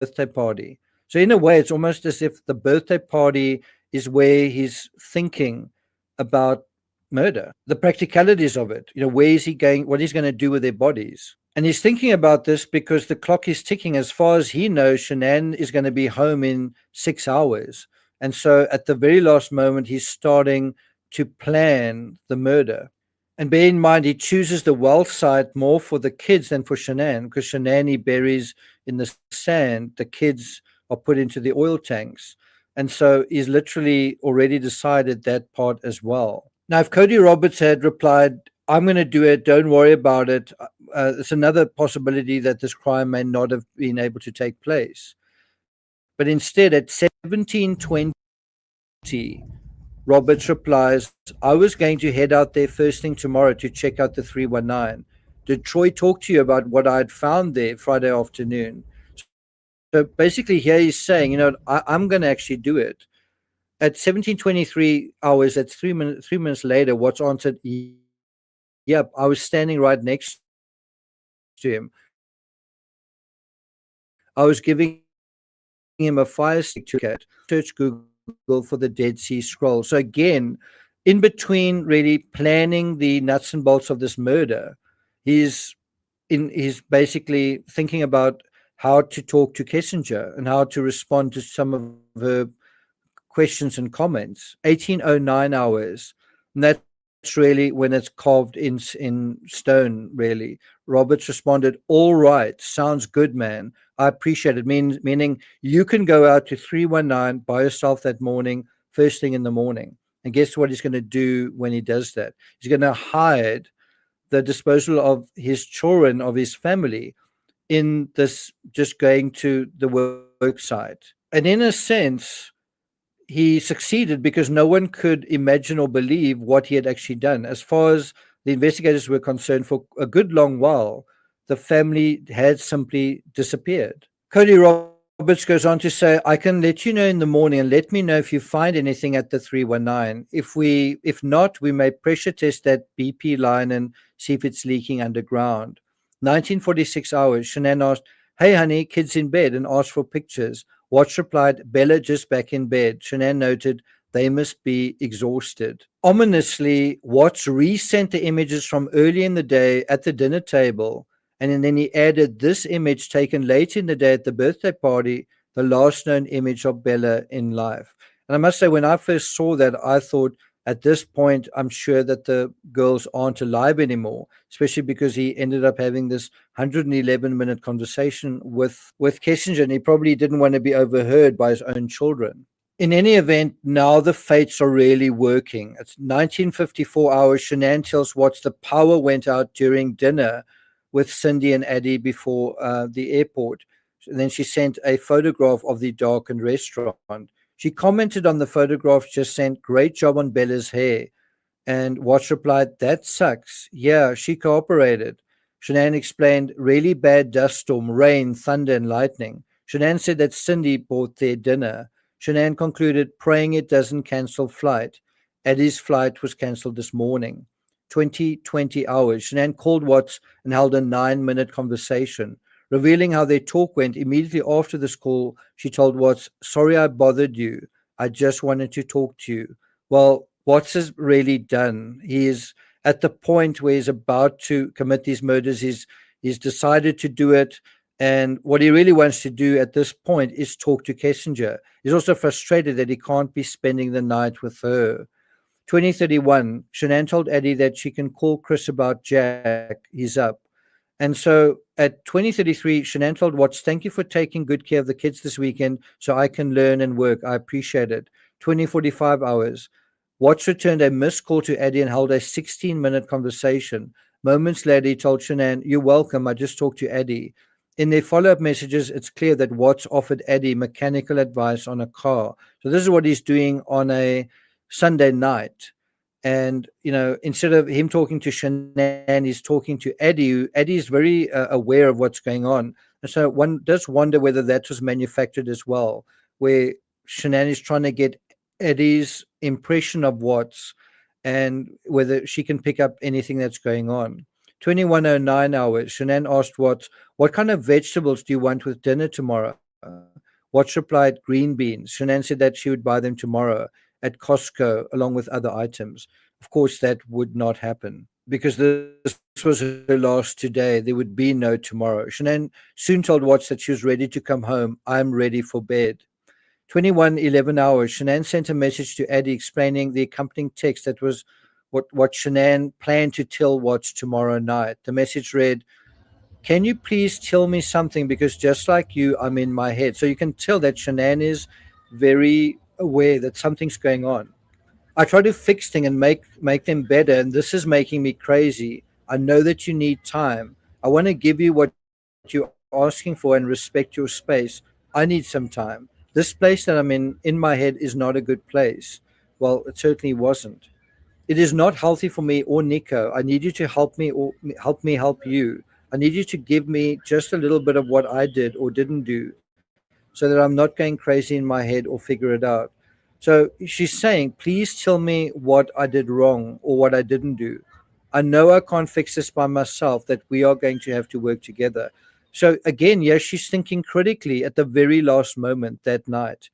birthday party. So in a way, it's almost as if the birthday party is where he's thinking about murder, the practicalities of it. Where is he going, what he's going to do with their bodies. And he's thinking about this because the clock is ticking. As far as he knows, Shanann is going to be home in 6 hours. And so at the very last moment, he's starting to plan the murder. And bear in mind, he chooses the well site more for the kids than for Shanann, because Shanann he buries in the sand. The kids are put into the oil tanks. And so he's literally already decided that part as well. Now, if Cody Roberts had replied, "I'm going to do it, don't worry about it," it's another possibility that this crime may not have been able to take place. But instead, at 17:20, Roberts replies, "I was going to head out there first thing tomorrow to check out the 319. Did Troy talk to you about what I had found there Friday afternoon?" So basically here he's saying, I'm going to actually do it. At 17:23 hours, that's 3 minutes later, Watts answered, "Yep, I was standing right next to him. I was giving him a fire stick to cat. Search Google for the Dead Sea Scrolls. So again, in between really planning the nuts and bolts of this murder, he's basically thinking about how to talk to Kessinger and how to respond to some of her questions and comments. 1809 hours. And that's really when it's carved in stone, really. Roberts responded, "All right, sounds good, man. I appreciate it." Meaning you can go out to 319 by yourself that morning, first thing in the morning. And guess what he's going to do when he does that? He's going to hide the disposal of his children, of his family, in this, just going to the work site. And in a sense, he succeeded because no one could imagine or believe what he had actually done. As far as the investigators were concerned, for a good long while, the family had simply disappeared. Cody Roberts goes on to say, "I can let you know in the morning and let me know if you find anything at the 319. If not, we may pressure test that BP line and see if it's leaking underground." 1946 hours, Shanann asked, "Hey honey, kids in bed," and asked for pictures. Watts replied, "Bella just back in bed." Shanann noted, "They must be exhausted." Ominously, Watts resent the images from early in the day at the dinner table, and then he added this image taken late in the day at the birthday party, the last known image of Bella in life. And I must say, when I first saw that, I thought, at this point, I'm sure that the girls aren't alive anymore, especially because he ended up having this 111-minute conversation with Kessinger, and he probably didn't want to be overheard by his own children. In any event, now the fates are really working. It's 1954 hours. Shanann tells Watts the power went out during dinner with Cindy and Addie before the airport. And then she sent a photograph of the darkened restaurant. She commented on the photograph just sent, "Great job on Bella's hair." And Watts replied, "That sucks." Yeah, she cooperated. Shanann explained, "Really bad dust storm, rain, thunder, and lightning." Shanann said that Cindy bought their dinner. Shanann concluded, "Praying it doesn't cancel flight." Addie's flight was cancelled this morning. 20 hours. Shanann called Watts and held a 9-minute conversation. Revealing how their talk went, immediately after this call, she told Watts, "Sorry I bothered you. I just wanted to talk to you." Well, Watts is really done. He is at the point where he's about to commit these murders. He's decided to do it. And what he really wants to do at this point is talk to Kessinger. He's also frustrated that he can't be spending the night with her. 2031, Shanann told Addie that she can call Chris about Jack. He's up. And so at 2033, Shanann told Watts, "Thank you for taking good care of the kids this weekend so I can learn and work. I appreciate it." 2045 hours. Watts returned a missed call to Addie and held a 16-minute conversation. Moments later, he told Shanann, "You're welcome. I just talked to Addie." In their follow-up messages, it's clear that Watts offered Addie mechanical advice on a car. So this is what he's doing on a Sunday night. And, instead of him talking to Shanann, he's talking to Eddie. Eddie is very aware of what's going on. And so one does wonder whether that was manufactured as well, where Shanann is trying to get Eddie's impression of Watts and whether she can pick up anything that's going on. 2109 hours. Shanann asked Watts, "What kind of vegetables do you want with dinner tomorrow?" Watts replied, "Green beans." Shanann said that she would buy them tomorrow at Costco along with other items. Of course, that would not happen because this was her last today. There would be no tomorrow. Shanann soon told Watts that she was ready to come home. "I'm ready for bed." 2111 hours. Shanann sent a message to Addie explaining the accompanying text that was what Shanann planned to tell Watts tomorrow night. The message read, "Can you please tell me something, because just like you, I'm in my head." So you can tell that Shanann is very aware that something's going on. "I try to fix things and make them better, and this is making me crazy. I know that you need time. I want to give you what you're asking for and respect your space. I need some time. This place that I'm in my head, is not a good place." Well, it certainly wasn't. "It is not healthy for me or Nico. I need you to help me, or help me help you. I need you to give me just a little bit of what I did or didn't do, so that I'm not going crazy in my head or figure it out." So she's saying, "Please tell me what I did wrong or what I didn't do. I know I can't fix this by myself, that we are going to have to work together." So again, yes, she's thinking critically at the very last moment that night.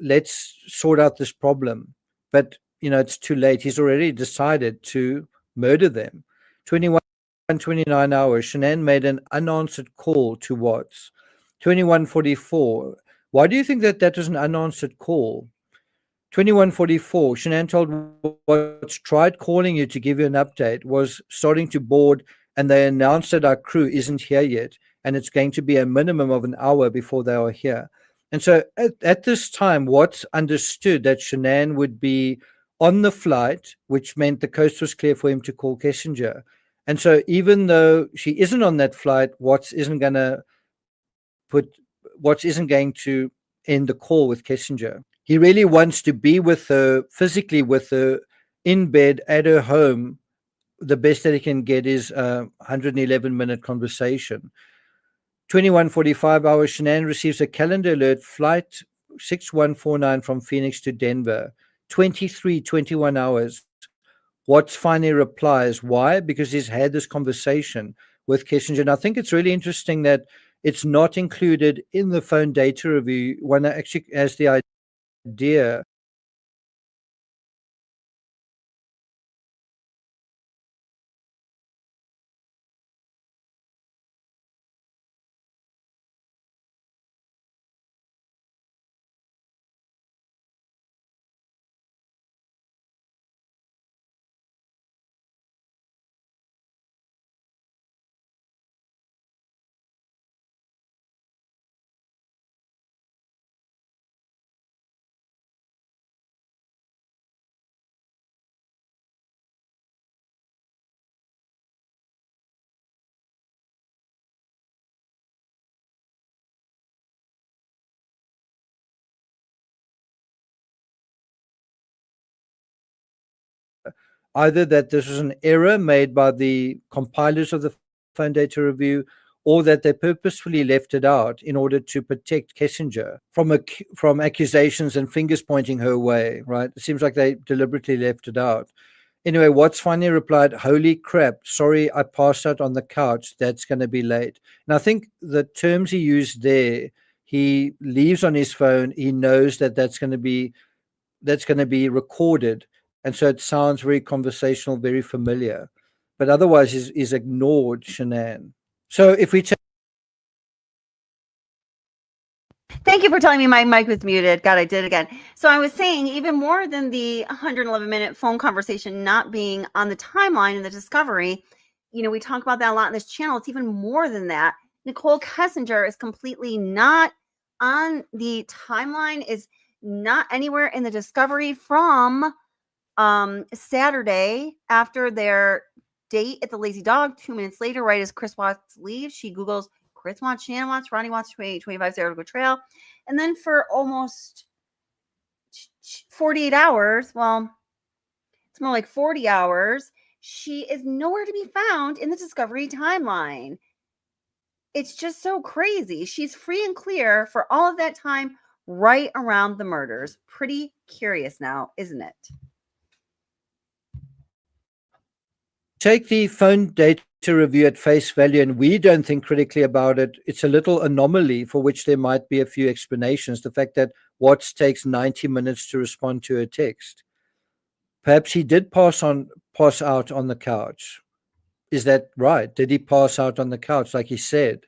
Let's sort out this problem. But, it's too late. He's already decided to murder them. 21:29 hours, Shanann made an unanswered call to Watts. 21:44. Why do you think that was an unanswered call? 21:44, Shanann told Watts, tried calling you to give you an update, was starting to board, and they announced that our crew isn't here yet, and it's going to be a minimum of an hour before they are here. And so at this time, Watts understood that Shanann would be on the flight, which meant the coast was clear for him to call Kessinger. And so even though she isn't on that flight, Watts isn't going to end the call with Kessinger. He really wants to be with her, physically with her, in bed at her home. The best that he can get is a 111-minute conversation. 21:45 hours, Shanann receives a calendar alert, flight 6149 from Phoenix to Denver. 23:21 hours, Watts finally replies. Why? Because he's had this conversation with Kessinger. And I think it's really interesting that it's not included in the phone data review. One actually has the idea either that this was an error made by the compilers of the phone data review, or that they purposefully left it out in order to protect Kessinger from accusations and fingers pointing her way, right? It seems like they deliberately left it out. Anyway, Watts finally replied, "Holy crap, sorry, I passed out on the couch. That's going to be late." And I think the terms he used there, he leaves on his phone. He knows that that's going to be recorded. And so it sounds very conversational, very familiar. But otherwise, he's ignored Shanann. So if we take Thank you for telling me my mic was muted. God, I did it again. So I was saying, even more than the 111-minute phone conversation not being on the timeline in the discovery, we talk about that a lot in this channel. It's even more than that. Nicole Kessinger is completely not on the timeline, is not anywhere in the discovery from Saturday after their date at the Lazy Dog. 2 minutes later, right as Chris Watts leaves, she Googles Chris Watts, Shanann Watts, Ronnie Watts, 25 Saratoga Trail. And then for almost 48 hours, well, it's more like 40 hours, she is nowhere to be found in the Discovery timeline. It's just so crazy. She's free and clear for all of that time right around the murders. Pretty curious now, isn't it? take the phone data review at face value and we don't think critically about it, it's a little anomaly for which there might be a few explanations. The fact that Watts takes 90 minutes to respond to a text. Perhaps he did pass out on the couch. Is that right? Did he pass out on the couch like he said?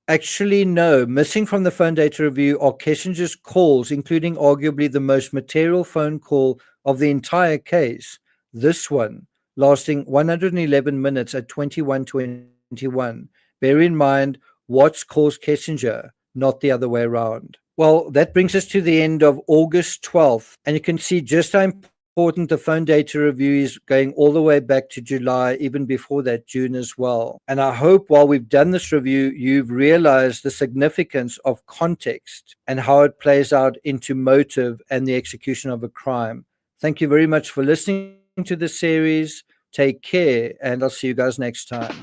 Actually, no. Missing from the phone data review are Kessinger's calls, including arguably the most material phone call of the entire case. This one, lasting 111 minutes at 21:21. Bear in mind, Watts calls Kessinger, not the other way around. Well, that brings us to the end of August 12th, and you can see just how important the phone data review is, going all the way back to July, even before that, June as well. And I hope while we've done this review, you've realized the significance of context and how it plays out into motive and the execution of a crime. Thank you very much for listening to the series. Take care, and I'll see you guys next time.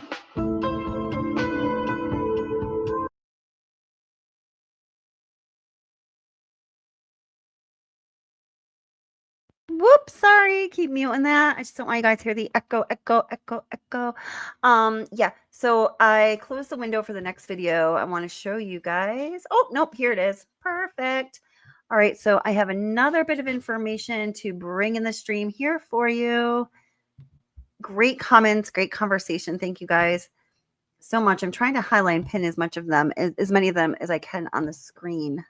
Whoops, sorry. Keep muting that. I just don't want you guys to hear the echo, echo, echo, echo. Yeah. So I closed the window for the next video. I want to show you guys. Oh, nope, here it is. Perfect. All right. So I have another bit of information to bring in the stream here for you. Great comments, great conversation. Thank you guys so much. I'm trying to highlight and pin as many of them as I can on the screen.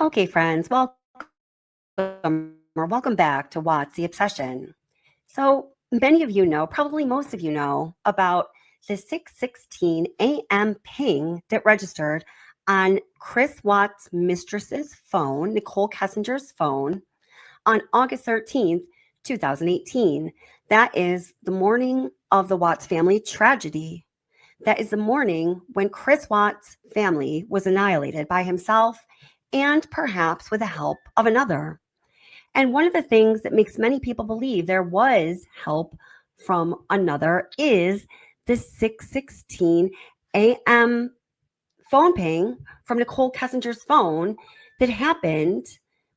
Okay, friends, welcome or welcome back to What's the Obsession. So many of you know, probably most of you know, about the 6:16 a.m. ping that registered on Chris Watts' mistress's phone, Nicole Kessinger's phone, on August 13th, 2018. That is the morning of the Watts family tragedy. That is the morning when Chris Watts' family was annihilated by himself and perhaps with the help of another. And one of the things that makes many people believe there was help from another is the 6:16 a.m. phone ping from Nicole Kessinger's phone that happened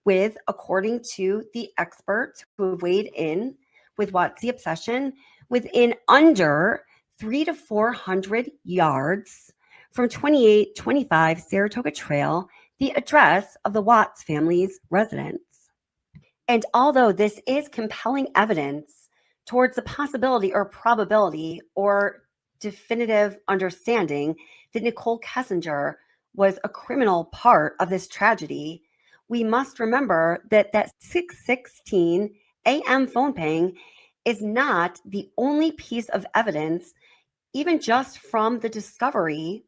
with, according to the experts who have weighed in with What's the Obsession, within under 300 to 400 yards from 2825 Saratoga Trail, the address of the Watts family's residence. And although this is compelling evidence towards the possibility or probability or definitive understanding that Nicole Kessinger was a criminal part of this tragedy, we must remember that that 6:16 a.m. phone ping is not the only piece of evidence, even just from the discovery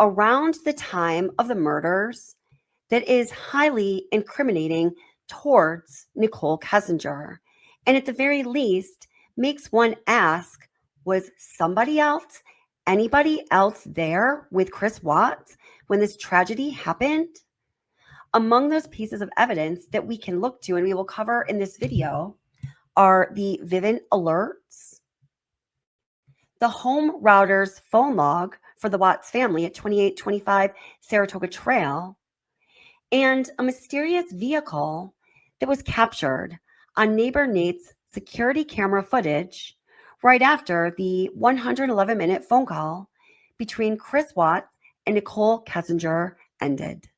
around the time of the murders, that is highly incriminating towards Nicole Kessinger. And at the very least, makes one ask, was somebody else, anybody else there with Chris Watts when this tragedy happened? Among those pieces of evidence that we can look to and we will cover in this video are the Vivint alerts, the home router's phone log for the Watts family at 2825 Saratoga Trail, and a mysterious vehicle that was captured on neighbor Nate's security camera footage right after the 111-minute phone call between Chris Watts and Nicole Kessinger ended.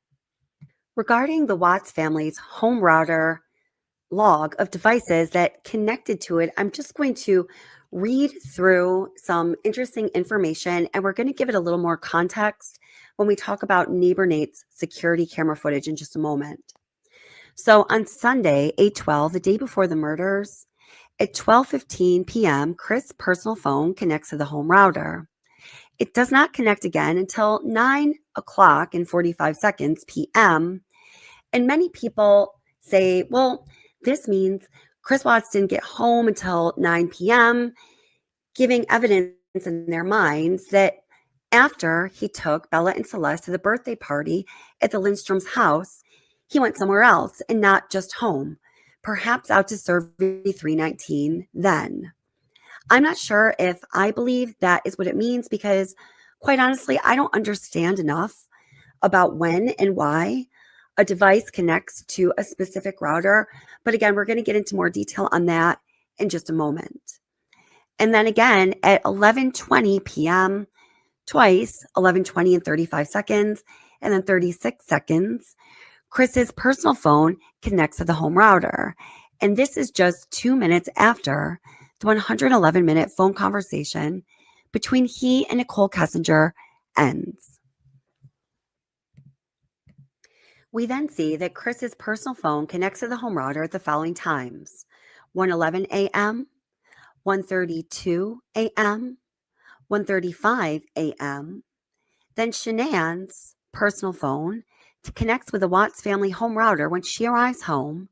Regarding the Watts family's home router log of devices that connected to it, I'm just going to read through some interesting information, and we're going to give it a little more context when we talk about neighbor Nate's security camera footage in just a moment. So on Sunday, 8/12, the day before the murders, at 12:15 p.m., Chris' personal phone connects to the home router. It does not connect again until 9 o'clock and 45 seconds p.m. And many people say, well, this means Chris Watts didn't get home until 9 p.m., giving evidence in their minds that after he took Bella and Celeste to the birthday party at the Lindstrom's house, he went somewhere else and not just home, perhaps out to serve 319 then. I'm not sure if I believe that is what it means because, quite honestly, I don't understand enough about when and why a device connects to a specific router. But again, we're going to get into more detail on that in just a moment. And then again, at 11:20 p.m., twice, 11:20 and 35 seconds, and then 36 seconds, Chris's personal phone connects to the home router. And this is just 2 minutes after the 111-minute phone conversation between he and Nicole Kessinger ends. We then see that Chris's personal phone connects to the home router at the following times: 1:11 a.m., 1:32 a.m., 1:35 a.m. Then Shanann's personal phone connects with the Watts family home router when she arrives home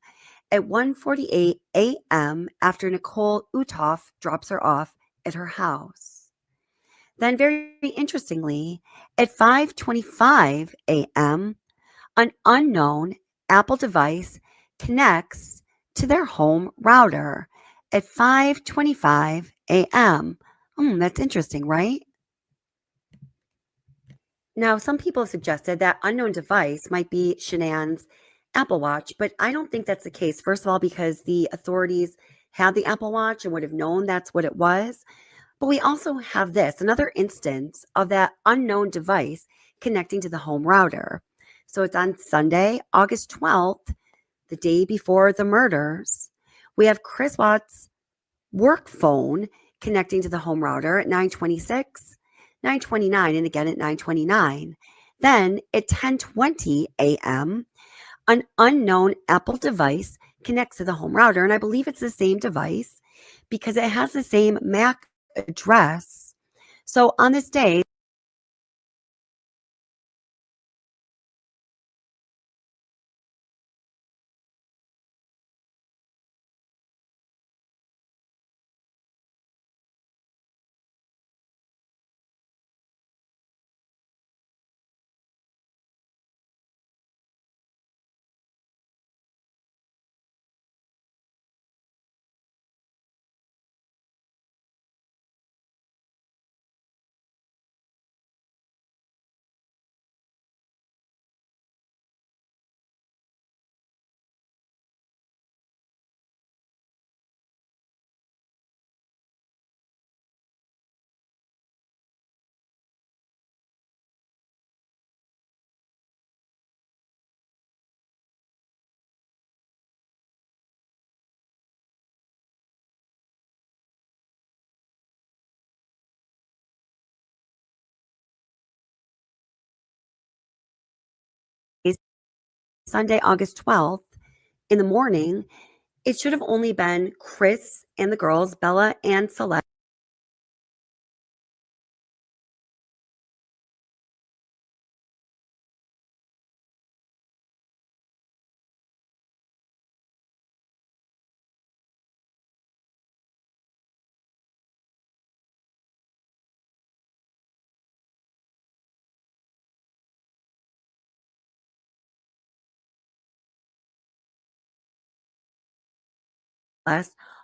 at 1:48 a.m. after Nicole Utoff drops her off at her house. Then, very interestingly, at 5:25 a.m., an unknown Apple device connects to their home router at 5:25 a.m. That's interesting, right? Now, some people have suggested that unknown device might be Shanann's Apple Watch, but I don't think that's the case. First of all, because the authorities had the Apple Watch and would have known that's what it was. But we also have this, another instance of that unknown device connecting to the home router. So it's on Sunday, August 12th, the day before the murders. We have Chris Watts' work phone connecting to the home router at 9:26, 9:29, and again at 9:29. Then at 10:20 a.m., an unknown Apple device connects to the home router. And I believe it's the same device because it has the same MAC address. So on this day, is Sunday, August 12th, in the morning, it should have only been Chris and the girls, Bella and Celeste.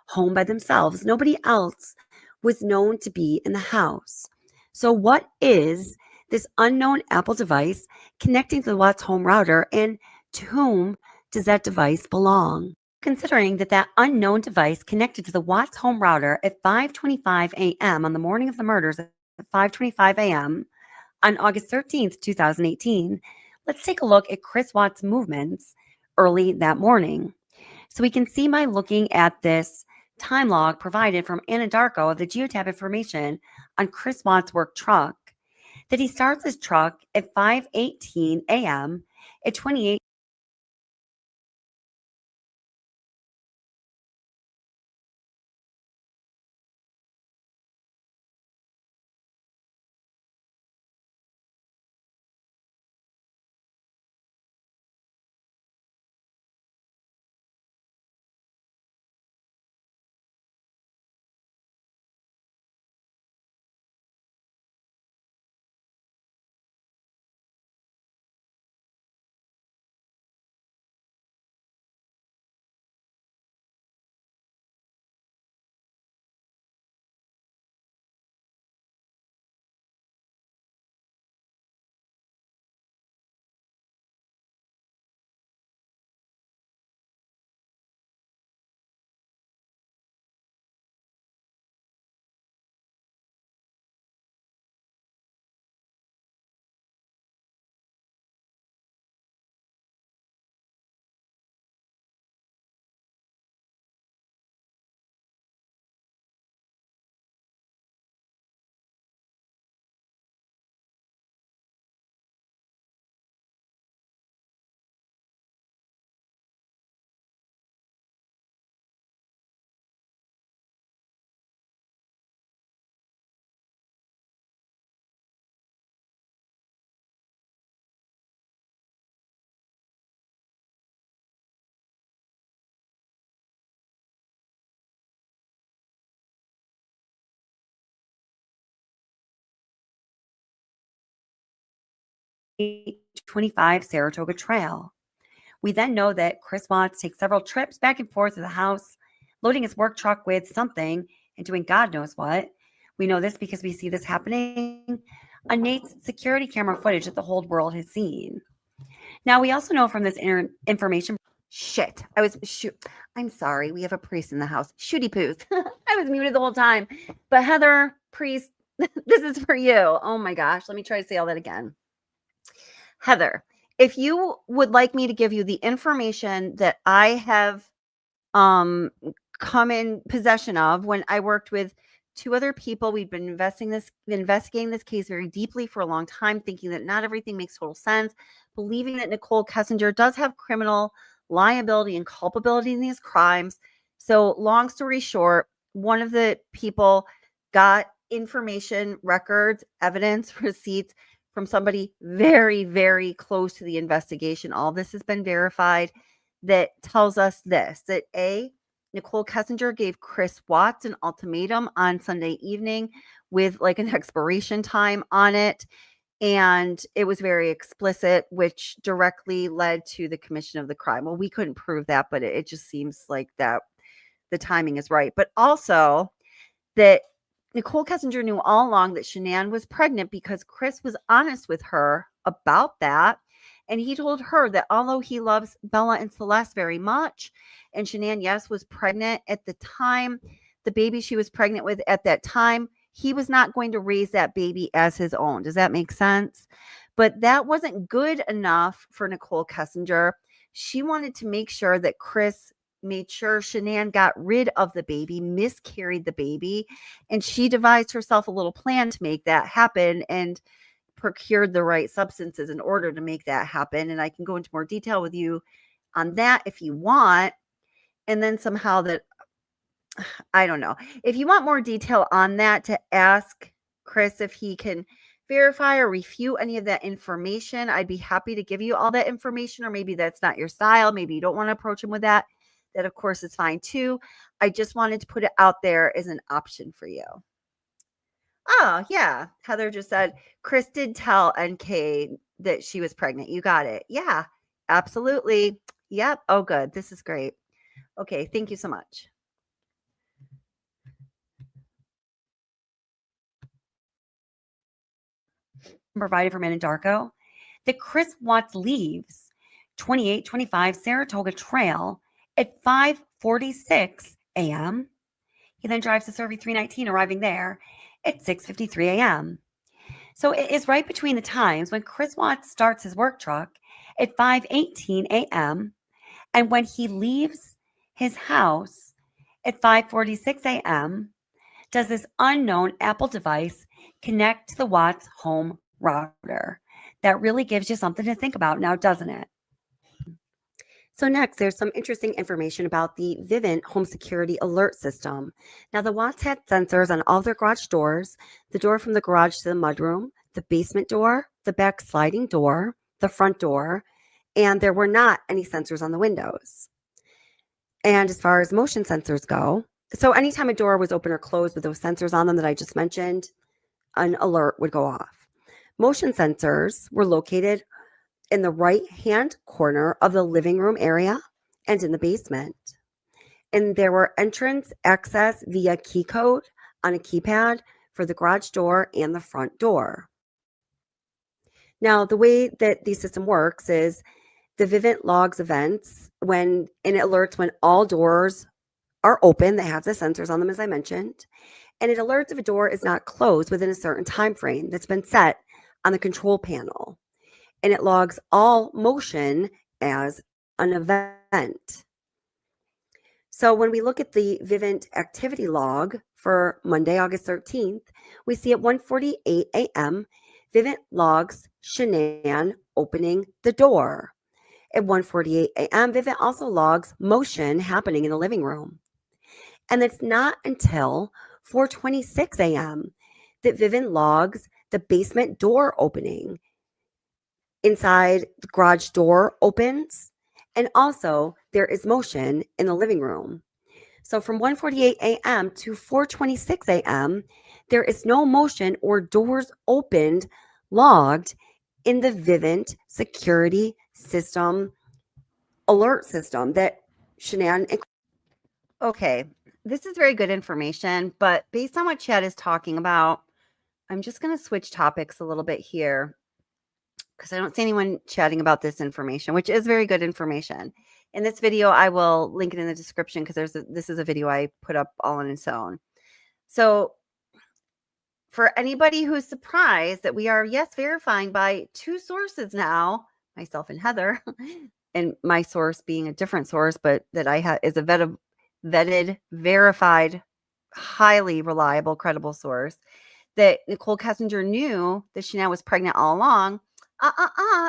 Home by themselves. Nobody else was known to be in the house. So, what is this unknown Apple device connecting to the Watts home router, and to whom does that device belong? Considering that that unknown device connected to the Watts home router at 5:25 a.m. on the morning of the murders at 5:25 a.m. on August 13th, 2018, let's take a look at Chris Watts' movements early that morning. So we can see by looking at this time log provided from Anadarko of the geotab information on Chris Watts' work truck that he starts his truck at 5:18 a.m. at 28 2825 Saratoga Trail. We then know that Chris Watts takes several trips back and forth to the house, loading his work truck with something and doing God knows what. We know this because we see this happening on Nate's security camera footage that the whole world has seen. Now, we also know from this information. Shit. I'm sorry. We have a priest in the house. Shooty poos. I was muted the whole time. But Heather, priest, this is for you. Oh my gosh. Let me try to say all that again. Heather, if you would like me to give you the information that I have come in possession of when I worked with two other people, we've been investigating this case very deeply for a long time, thinking that not everything makes total sense, believing that Nicole Kessinger does have criminal liability and culpability in these crimes. So long story short, one of the people got information, records, evidence, receipts from somebody very, very close to the investigation. All this has been verified. That tells us this, that Nicole Kessinger gave Chris Watts an ultimatum on Sunday evening with like an expiration time on it. And it was very explicit, which directly led to the commission of the crime. Well, we couldn't prove that, but it just seems like that the timing is right. But also that Nicole Kessinger knew all along that Shanann was pregnant because Chris was honest with her about that. And he told her that although he loves Bella and Celeste very much, and Shanann, yes, was pregnant at the time, the baby she was pregnant with at that time, he was not going to raise that baby as his own. Does that make sense? But that wasn't good enough for Nicole Kessinger. She wanted to make sure that Chris made sure Shanann got rid of the baby, miscarried the baby, and she devised herself a little plan to make that happen and procured the right substances in order to make that happen. And I can go into more detail with you on that if you want. And then somehow that, I don't know, if you want more detail on that, to ask Chris if he can verify or refute any of that information, I'd be happy to give you all that information. Or maybe that's not your style. Maybe you don't want to approach him with that. That, of course, is fine too. I just wanted to put it out there as an option for you. Oh, yeah. Heather just said, Chris did tell NK that she was pregnant. You got it. Yeah, absolutely. Yep. Oh, good. This is great. Okay. Thank you so much. Provided for Men in Darko that Chris Watts leaves 2825 Saratoga Trail at 5:46 a.m. He then drives to Survey 319, arriving there at 6:53 a.m. So it is right between the times when Chris Watts starts his work truck at 5:18 a.m. and when he leaves his house at 5:46 a.m. does this unknown Apple device connect to the Watts home router. That really gives you something to think about now, doesn't it? So next, there's some interesting information about the Vivint home security alert system. Now, the Watts had sensors on all their garage doors, the door from the garage to the mudroom, the basement door, the back sliding door, the front door, and there were not any sensors on the windows. And as far as motion sensors go, so anytime a door was open or closed with those sensors on them that I just mentioned, an alert would go off. Motion sensors were located in the right-hand corner of the living room area and in the basement. And there were entrance access via key code on a keypad for the garage door and the front door. Now, the way that the system works is the Vivint logs events and it alerts when all doors are open that have the sensors on them, as I mentioned, and it alerts if a door is not closed within a certain time frame that's been set on the control panel. And it logs all motion as an event. So when we look at the Vivint activity log for Monday, August 13th, we see at 1:48 a.m., Vivint logs Shanann opening the door. At 1:48 a.m., Vivint also logs motion happening in the living room. And it's not until 4:26 a.m. that Vivint logs the basement door opening. Inside, the garage door opens, and also there is motion in the living room. So from 1:48 a.m. to 4:26 a.m., there is no motion or doors opened logged in the Vivint security system alert system that Shanann. Okay, this is very good information, but based on what Chad is talking about, I'm just going to switch topics a little bit here because I don't see anyone chatting about this information, which is very good information. In this video, I will link it in the description because this is a video I put up all on its own. So for anybody who's surprised that we are, yes, verifying by two sources now, myself and Heather, and my source being a different source, but that I have is a vetted, verified, highly reliable, credible source, that Nicole Kessinger knew that Shanann was pregnant all along.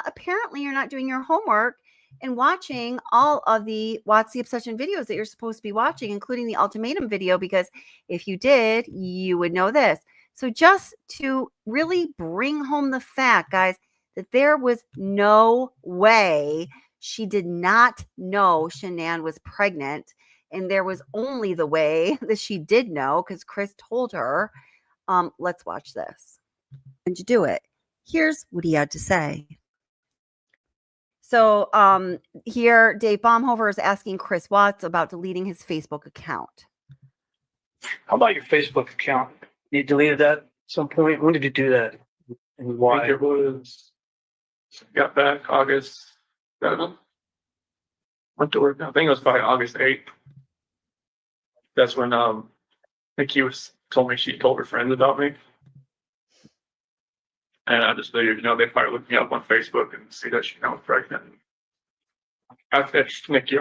Apparently you're not doing your homework and watching all of the What's the Obsession videos that you're supposed to be watching, including the ultimatum video, because if you did, you would know this. So just to really bring home the fact, guys, that there was no way she did not know Shanann was pregnant. And there was only the way that she did know because Chris told her. Let's watch this. And to do it, here's what he had to say. So here, Dave Baumhofer is asking Chris Watts about deleting his Facebook account. How about your Facebook account? You deleted that at some point. When did you do that? And why? I think it was, got back August 7th. Went to work. I think it was probably August 8th. That's when Nikki told me she told her friends about me. And I just figured, they probably looked me up on Facebook and see that she was pregnant. I think Nikki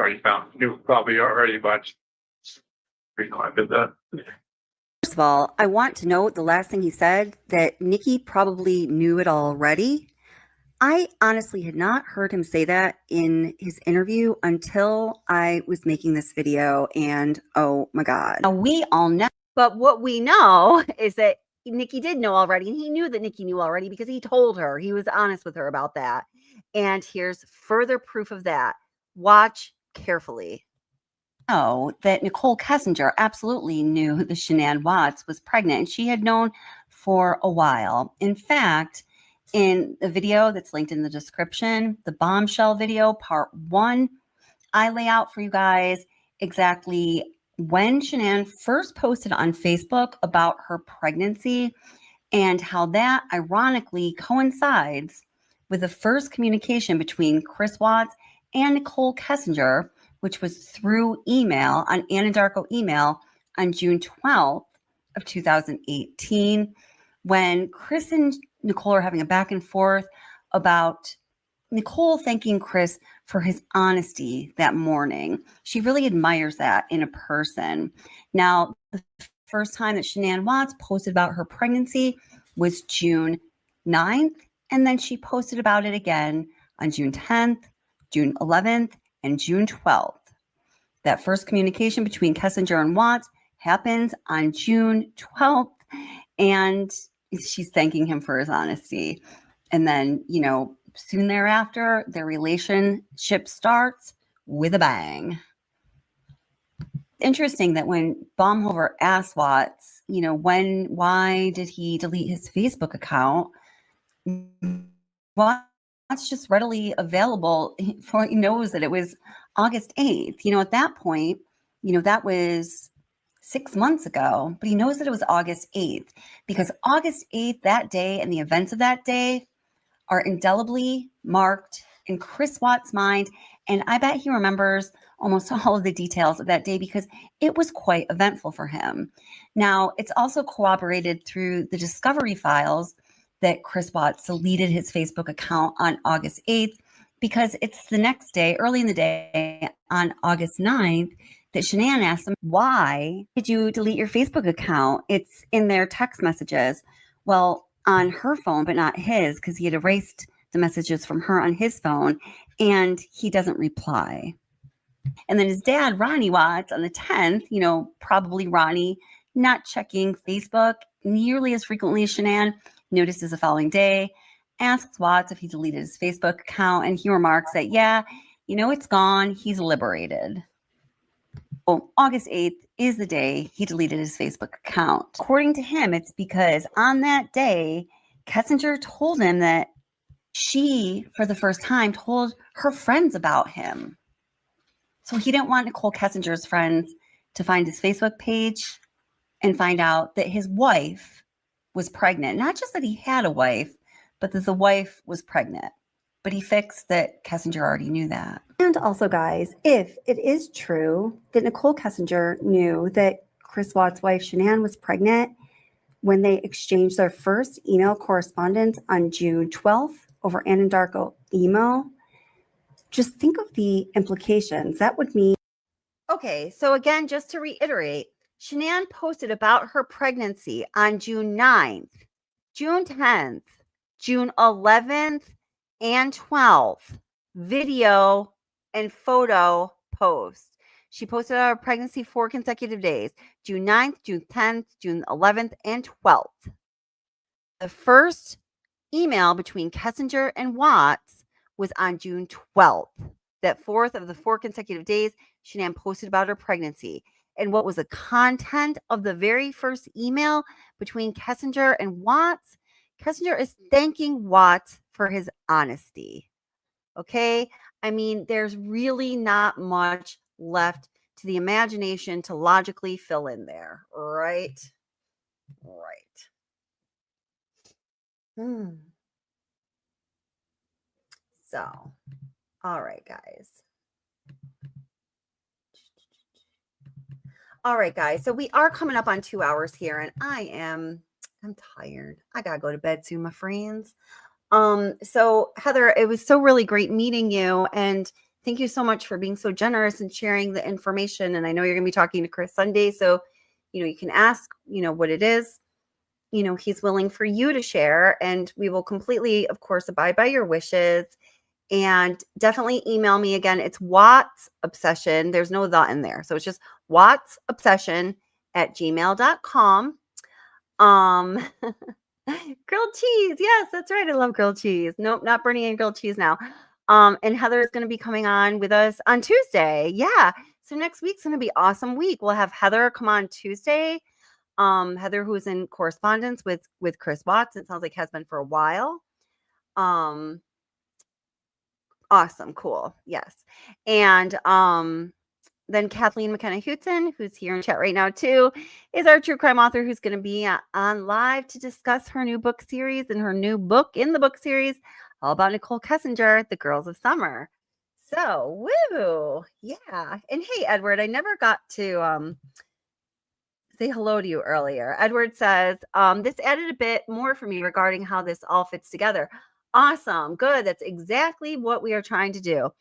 knew probably already, but I did that. First of all, I want to note the last thing he said, that Nikki probably knew it already. I honestly had not heard him say that in his interview until I was making this video, and oh my God. Now, we all know, but what we know is that Nikki did know already, and he knew that Nikki knew already because he told her. He was honest with her about that. And here's further proof of that. Watch carefully. Know that Nicole Kessinger absolutely knew that Shanann Watts was pregnant, and she had known for a while. In fact, in the video that's linked in the description, the bombshell video, part 1, I lay out for you guys exactly when Shanann first posted on Facebook about her pregnancy and how that ironically coincides with the first communication between Chris Watts and Nicole Kessinger, which was through email, on Anadarko email on June 12th of 2018, when Chris and Nicole are having a back and forth about Nicole thanking Chris for his honesty that morning. She really admires that in a person. Now, the first time that Shanann Watts posted about her pregnancy was June 9th, and then she posted about it again on June 10th, June 11th, and June 12th. That first communication between Kessinger and Watts happens on June 12th, and she's thanking him for his honesty. And then, soon thereafter, their relationship starts with a bang. Interesting that when Baumhofer asked Watts, why did he delete his Facebook account? Watts just readily available for, he knows that it was August 8th. At that point, that was 6 months ago, but he knows that it was August 8th because August 8th, that day, and the events of that day are indelibly marked in Chris Watts' mind. And I bet he remembers almost all of the details of that day because it was quite eventful for him. Now, it's also corroborated through the discovery files that Chris Watts deleted his Facebook account on August 8th because it's the next day, early in the day, on August 9th, that Shanann asked him, why did you delete your Facebook account? It's in their text messages. Well, on her phone, but not his, because he had erased the messages from her on his phone, and he doesn't reply. And then his dad, Ronnie Watts, on the 10th, probably Ronnie not checking Facebook nearly as frequently as Shanann, notices the following day, asks Watts if he deleted his Facebook account, and he remarks that, yeah, it's gone. He's liberated. Well, August 8th is the day he deleted his Facebook account. According to him, it's because on that day, Kessinger told him that she, for the first time, told her friends about him. So he didn't want Nicole Kessinger's friends to find his Facebook page and find out that his wife was pregnant. Not just that he had a wife, but that the wife was pregnant. But he fixed that Kessinger already knew that. And also, guys, if it is true that Nicole Kessinger knew that Chris Watts' wife, Shanann, was pregnant when they exchanged their first email correspondence on June 12th over Anandarko email, just think of the implications. That would mean. Okay, so again, just to reiterate, Shanann posted about her pregnancy on June 9th, June 10th, June 11th, and 12th, video and photo posts. She posted about her pregnancy 4 consecutive days, June 9th, June 10th, June 11th, and 12th. The first email between Kessinger and Watts was on June 12th. That 4th of the 4 consecutive days, Shanann posted about her pregnancy. And what was the content of the very first email between Kessinger and Watts? Kessinger is thanking Watts for his honesty. Okay? I mean, there's really not much left to the imagination to logically fill in there, right? Right. So, all right, guys. All right, guys. So we are coming up on 2 hours here, and I'm tired. I gotta go to bed soon, my friends. So Heather, it was so really great meeting you, and thank you so much for being so generous and sharing the information. And I know you're gonna be talking to Chris Sunday, so you can ask, what it is. He's willing for you to share, and we will completely, of course, abide by your wishes. And definitely email me again. It's Watts Obsession. There's no the in there. So it's just wattsobsession@gmail.com. Grilled cheese. Yes, that's right. I love grilled cheese. Nope, not burning in grilled cheese now. And Heather is going to be coming on with us on Tuesday. Yeah. So next week's going to be awesome week. We'll have Heather come on Tuesday. Heather, who's in correspondence with Chris Watts. It sounds like has been for a while. Awesome. Cool. Yes. And then Kathleen McKenna-Hudson, who's here in chat right now too, is our true crime author who's going to be on live to discuss her new book series and her new book in the book series all about Nicole Kessinger, The Girls of Summer. So, woo. Yeah. And hey, Edward, I never got to say hello to you earlier. Edward says, this added a bit more for me regarding how this all fits together. Awesome. Good. That's exactly what we are trying to do.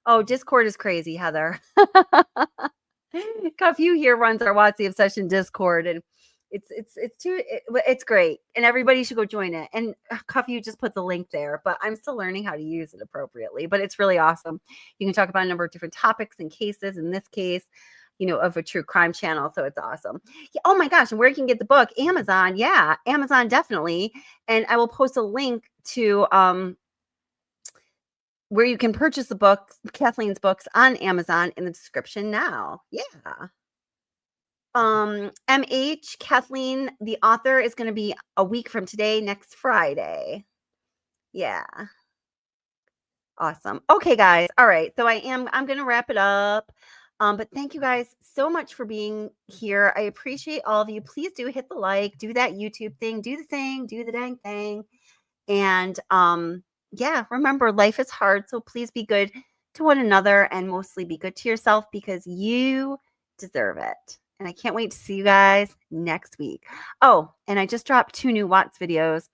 Oh, Discord is crazy, Heather. Cuff you here runs our Watts the Obsession Discord, and it's great, and everybody should go join it. And Cuff you just put the link there, but I'm still learning how to use it appropriately. But it's really awesome. You can talk about a number of different topics and cases. In this case, of a true crime channel. So it's awesome. Yeah, oh my gosh. And where you can get the book? Amazon. Yeah, Amazon, definitely. And I will post a link to where you can purchase the books, Kathleen's books on Amazon in the description now. Yeah. MH, Kathleen, the author, is going to be a week from today, next Friday. Yeah. Awesome. Okay, guys. All right. So I'm going to wrap it up. But thank you guys so much for being here. I appreciate all of you. Please do hit the like, do that YouTube thing, do the thing, do the dang thing. And yeah, remember, life is hard. So please be good to one another and mostly be good to yourself because you deserve it. And I can't wait to see you guys next week. Oh, and I just dropped 2 new Watts videos.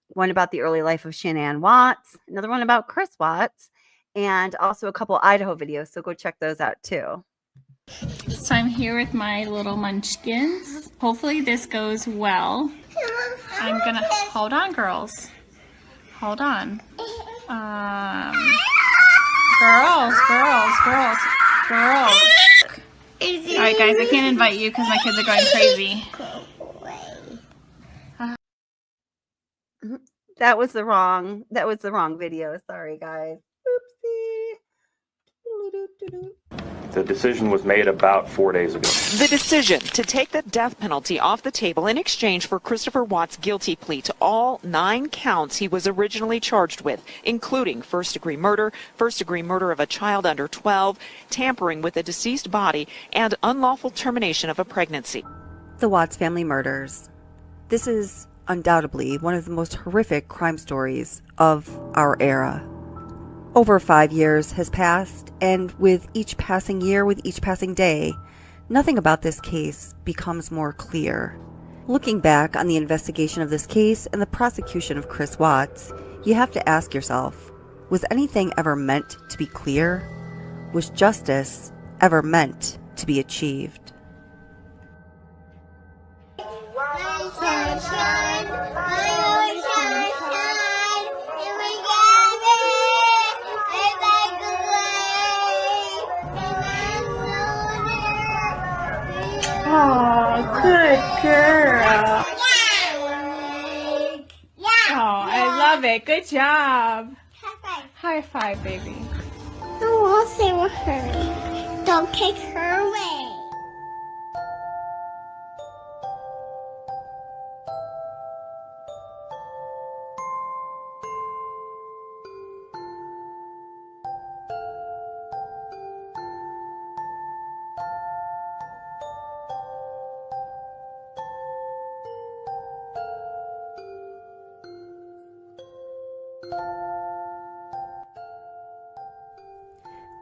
One about the early life of Shanann Watts, another one about Chris Watts, and also a couple Idaho videos. So go check those out too. So I'm here with my little munchkins. Hopefully this goes well. I'm gonna, hold on girls. Hold on. Girls. All right guys, I can't invite you because my kids are going crazy. That was the wrong video. Sorry guys. Oopsie. The decision was made about 4 days ago. The decision to take the death penalty off the table in exchange for Christopher Watts' guilty plea to all 9 counts he was originally charged with, including first-degree murder of a child under 12, tampering with a deceased body, and unlawful termination of a pregnancy. The Watts family murders. This is undoubtedly one of the most horrific crime stories of our era. Over 5 years has passed, and with each passing year, with each passing day, nothing about this case becomes more clear. Looking back on the investigation of this case and the prosecution of Chris Watts, you have to ask yourself, was anything ever meant to be clear? Was justice ever meant to be achieved? Oh, good girl. Oh, I love it. Good job. High five, baby. I will stay with her. Don't kick her away.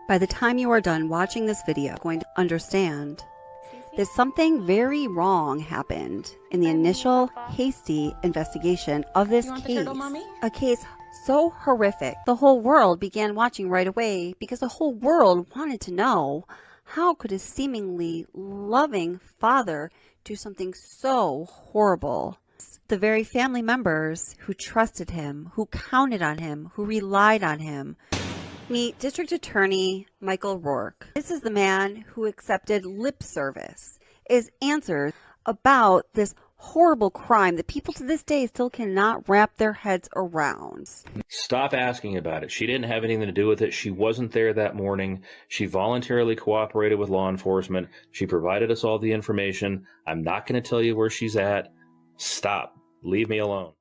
By the time you are done watching this video, you're going to understand that something very wrong happened in the initial hasty investigation of this case. A case so horrific, the whole world began watching right away because the whole world wanted to know, how could a seemingly loving father do something so horrible? The very family members who trusted him, who counted on him, who relied on him. Meet District Attorney Michael Rourke. This is the man who accepted lip service as answers about this horrible crime that people to this day still cannot wrap their heads around. Stop asking about it. She didn't have anything to do with it. She wasn't there that morning. She voluntarily cooperated with law enforcement. She provided us all the information. I'm not going to tell you where she's at. Stop. Leave me alone.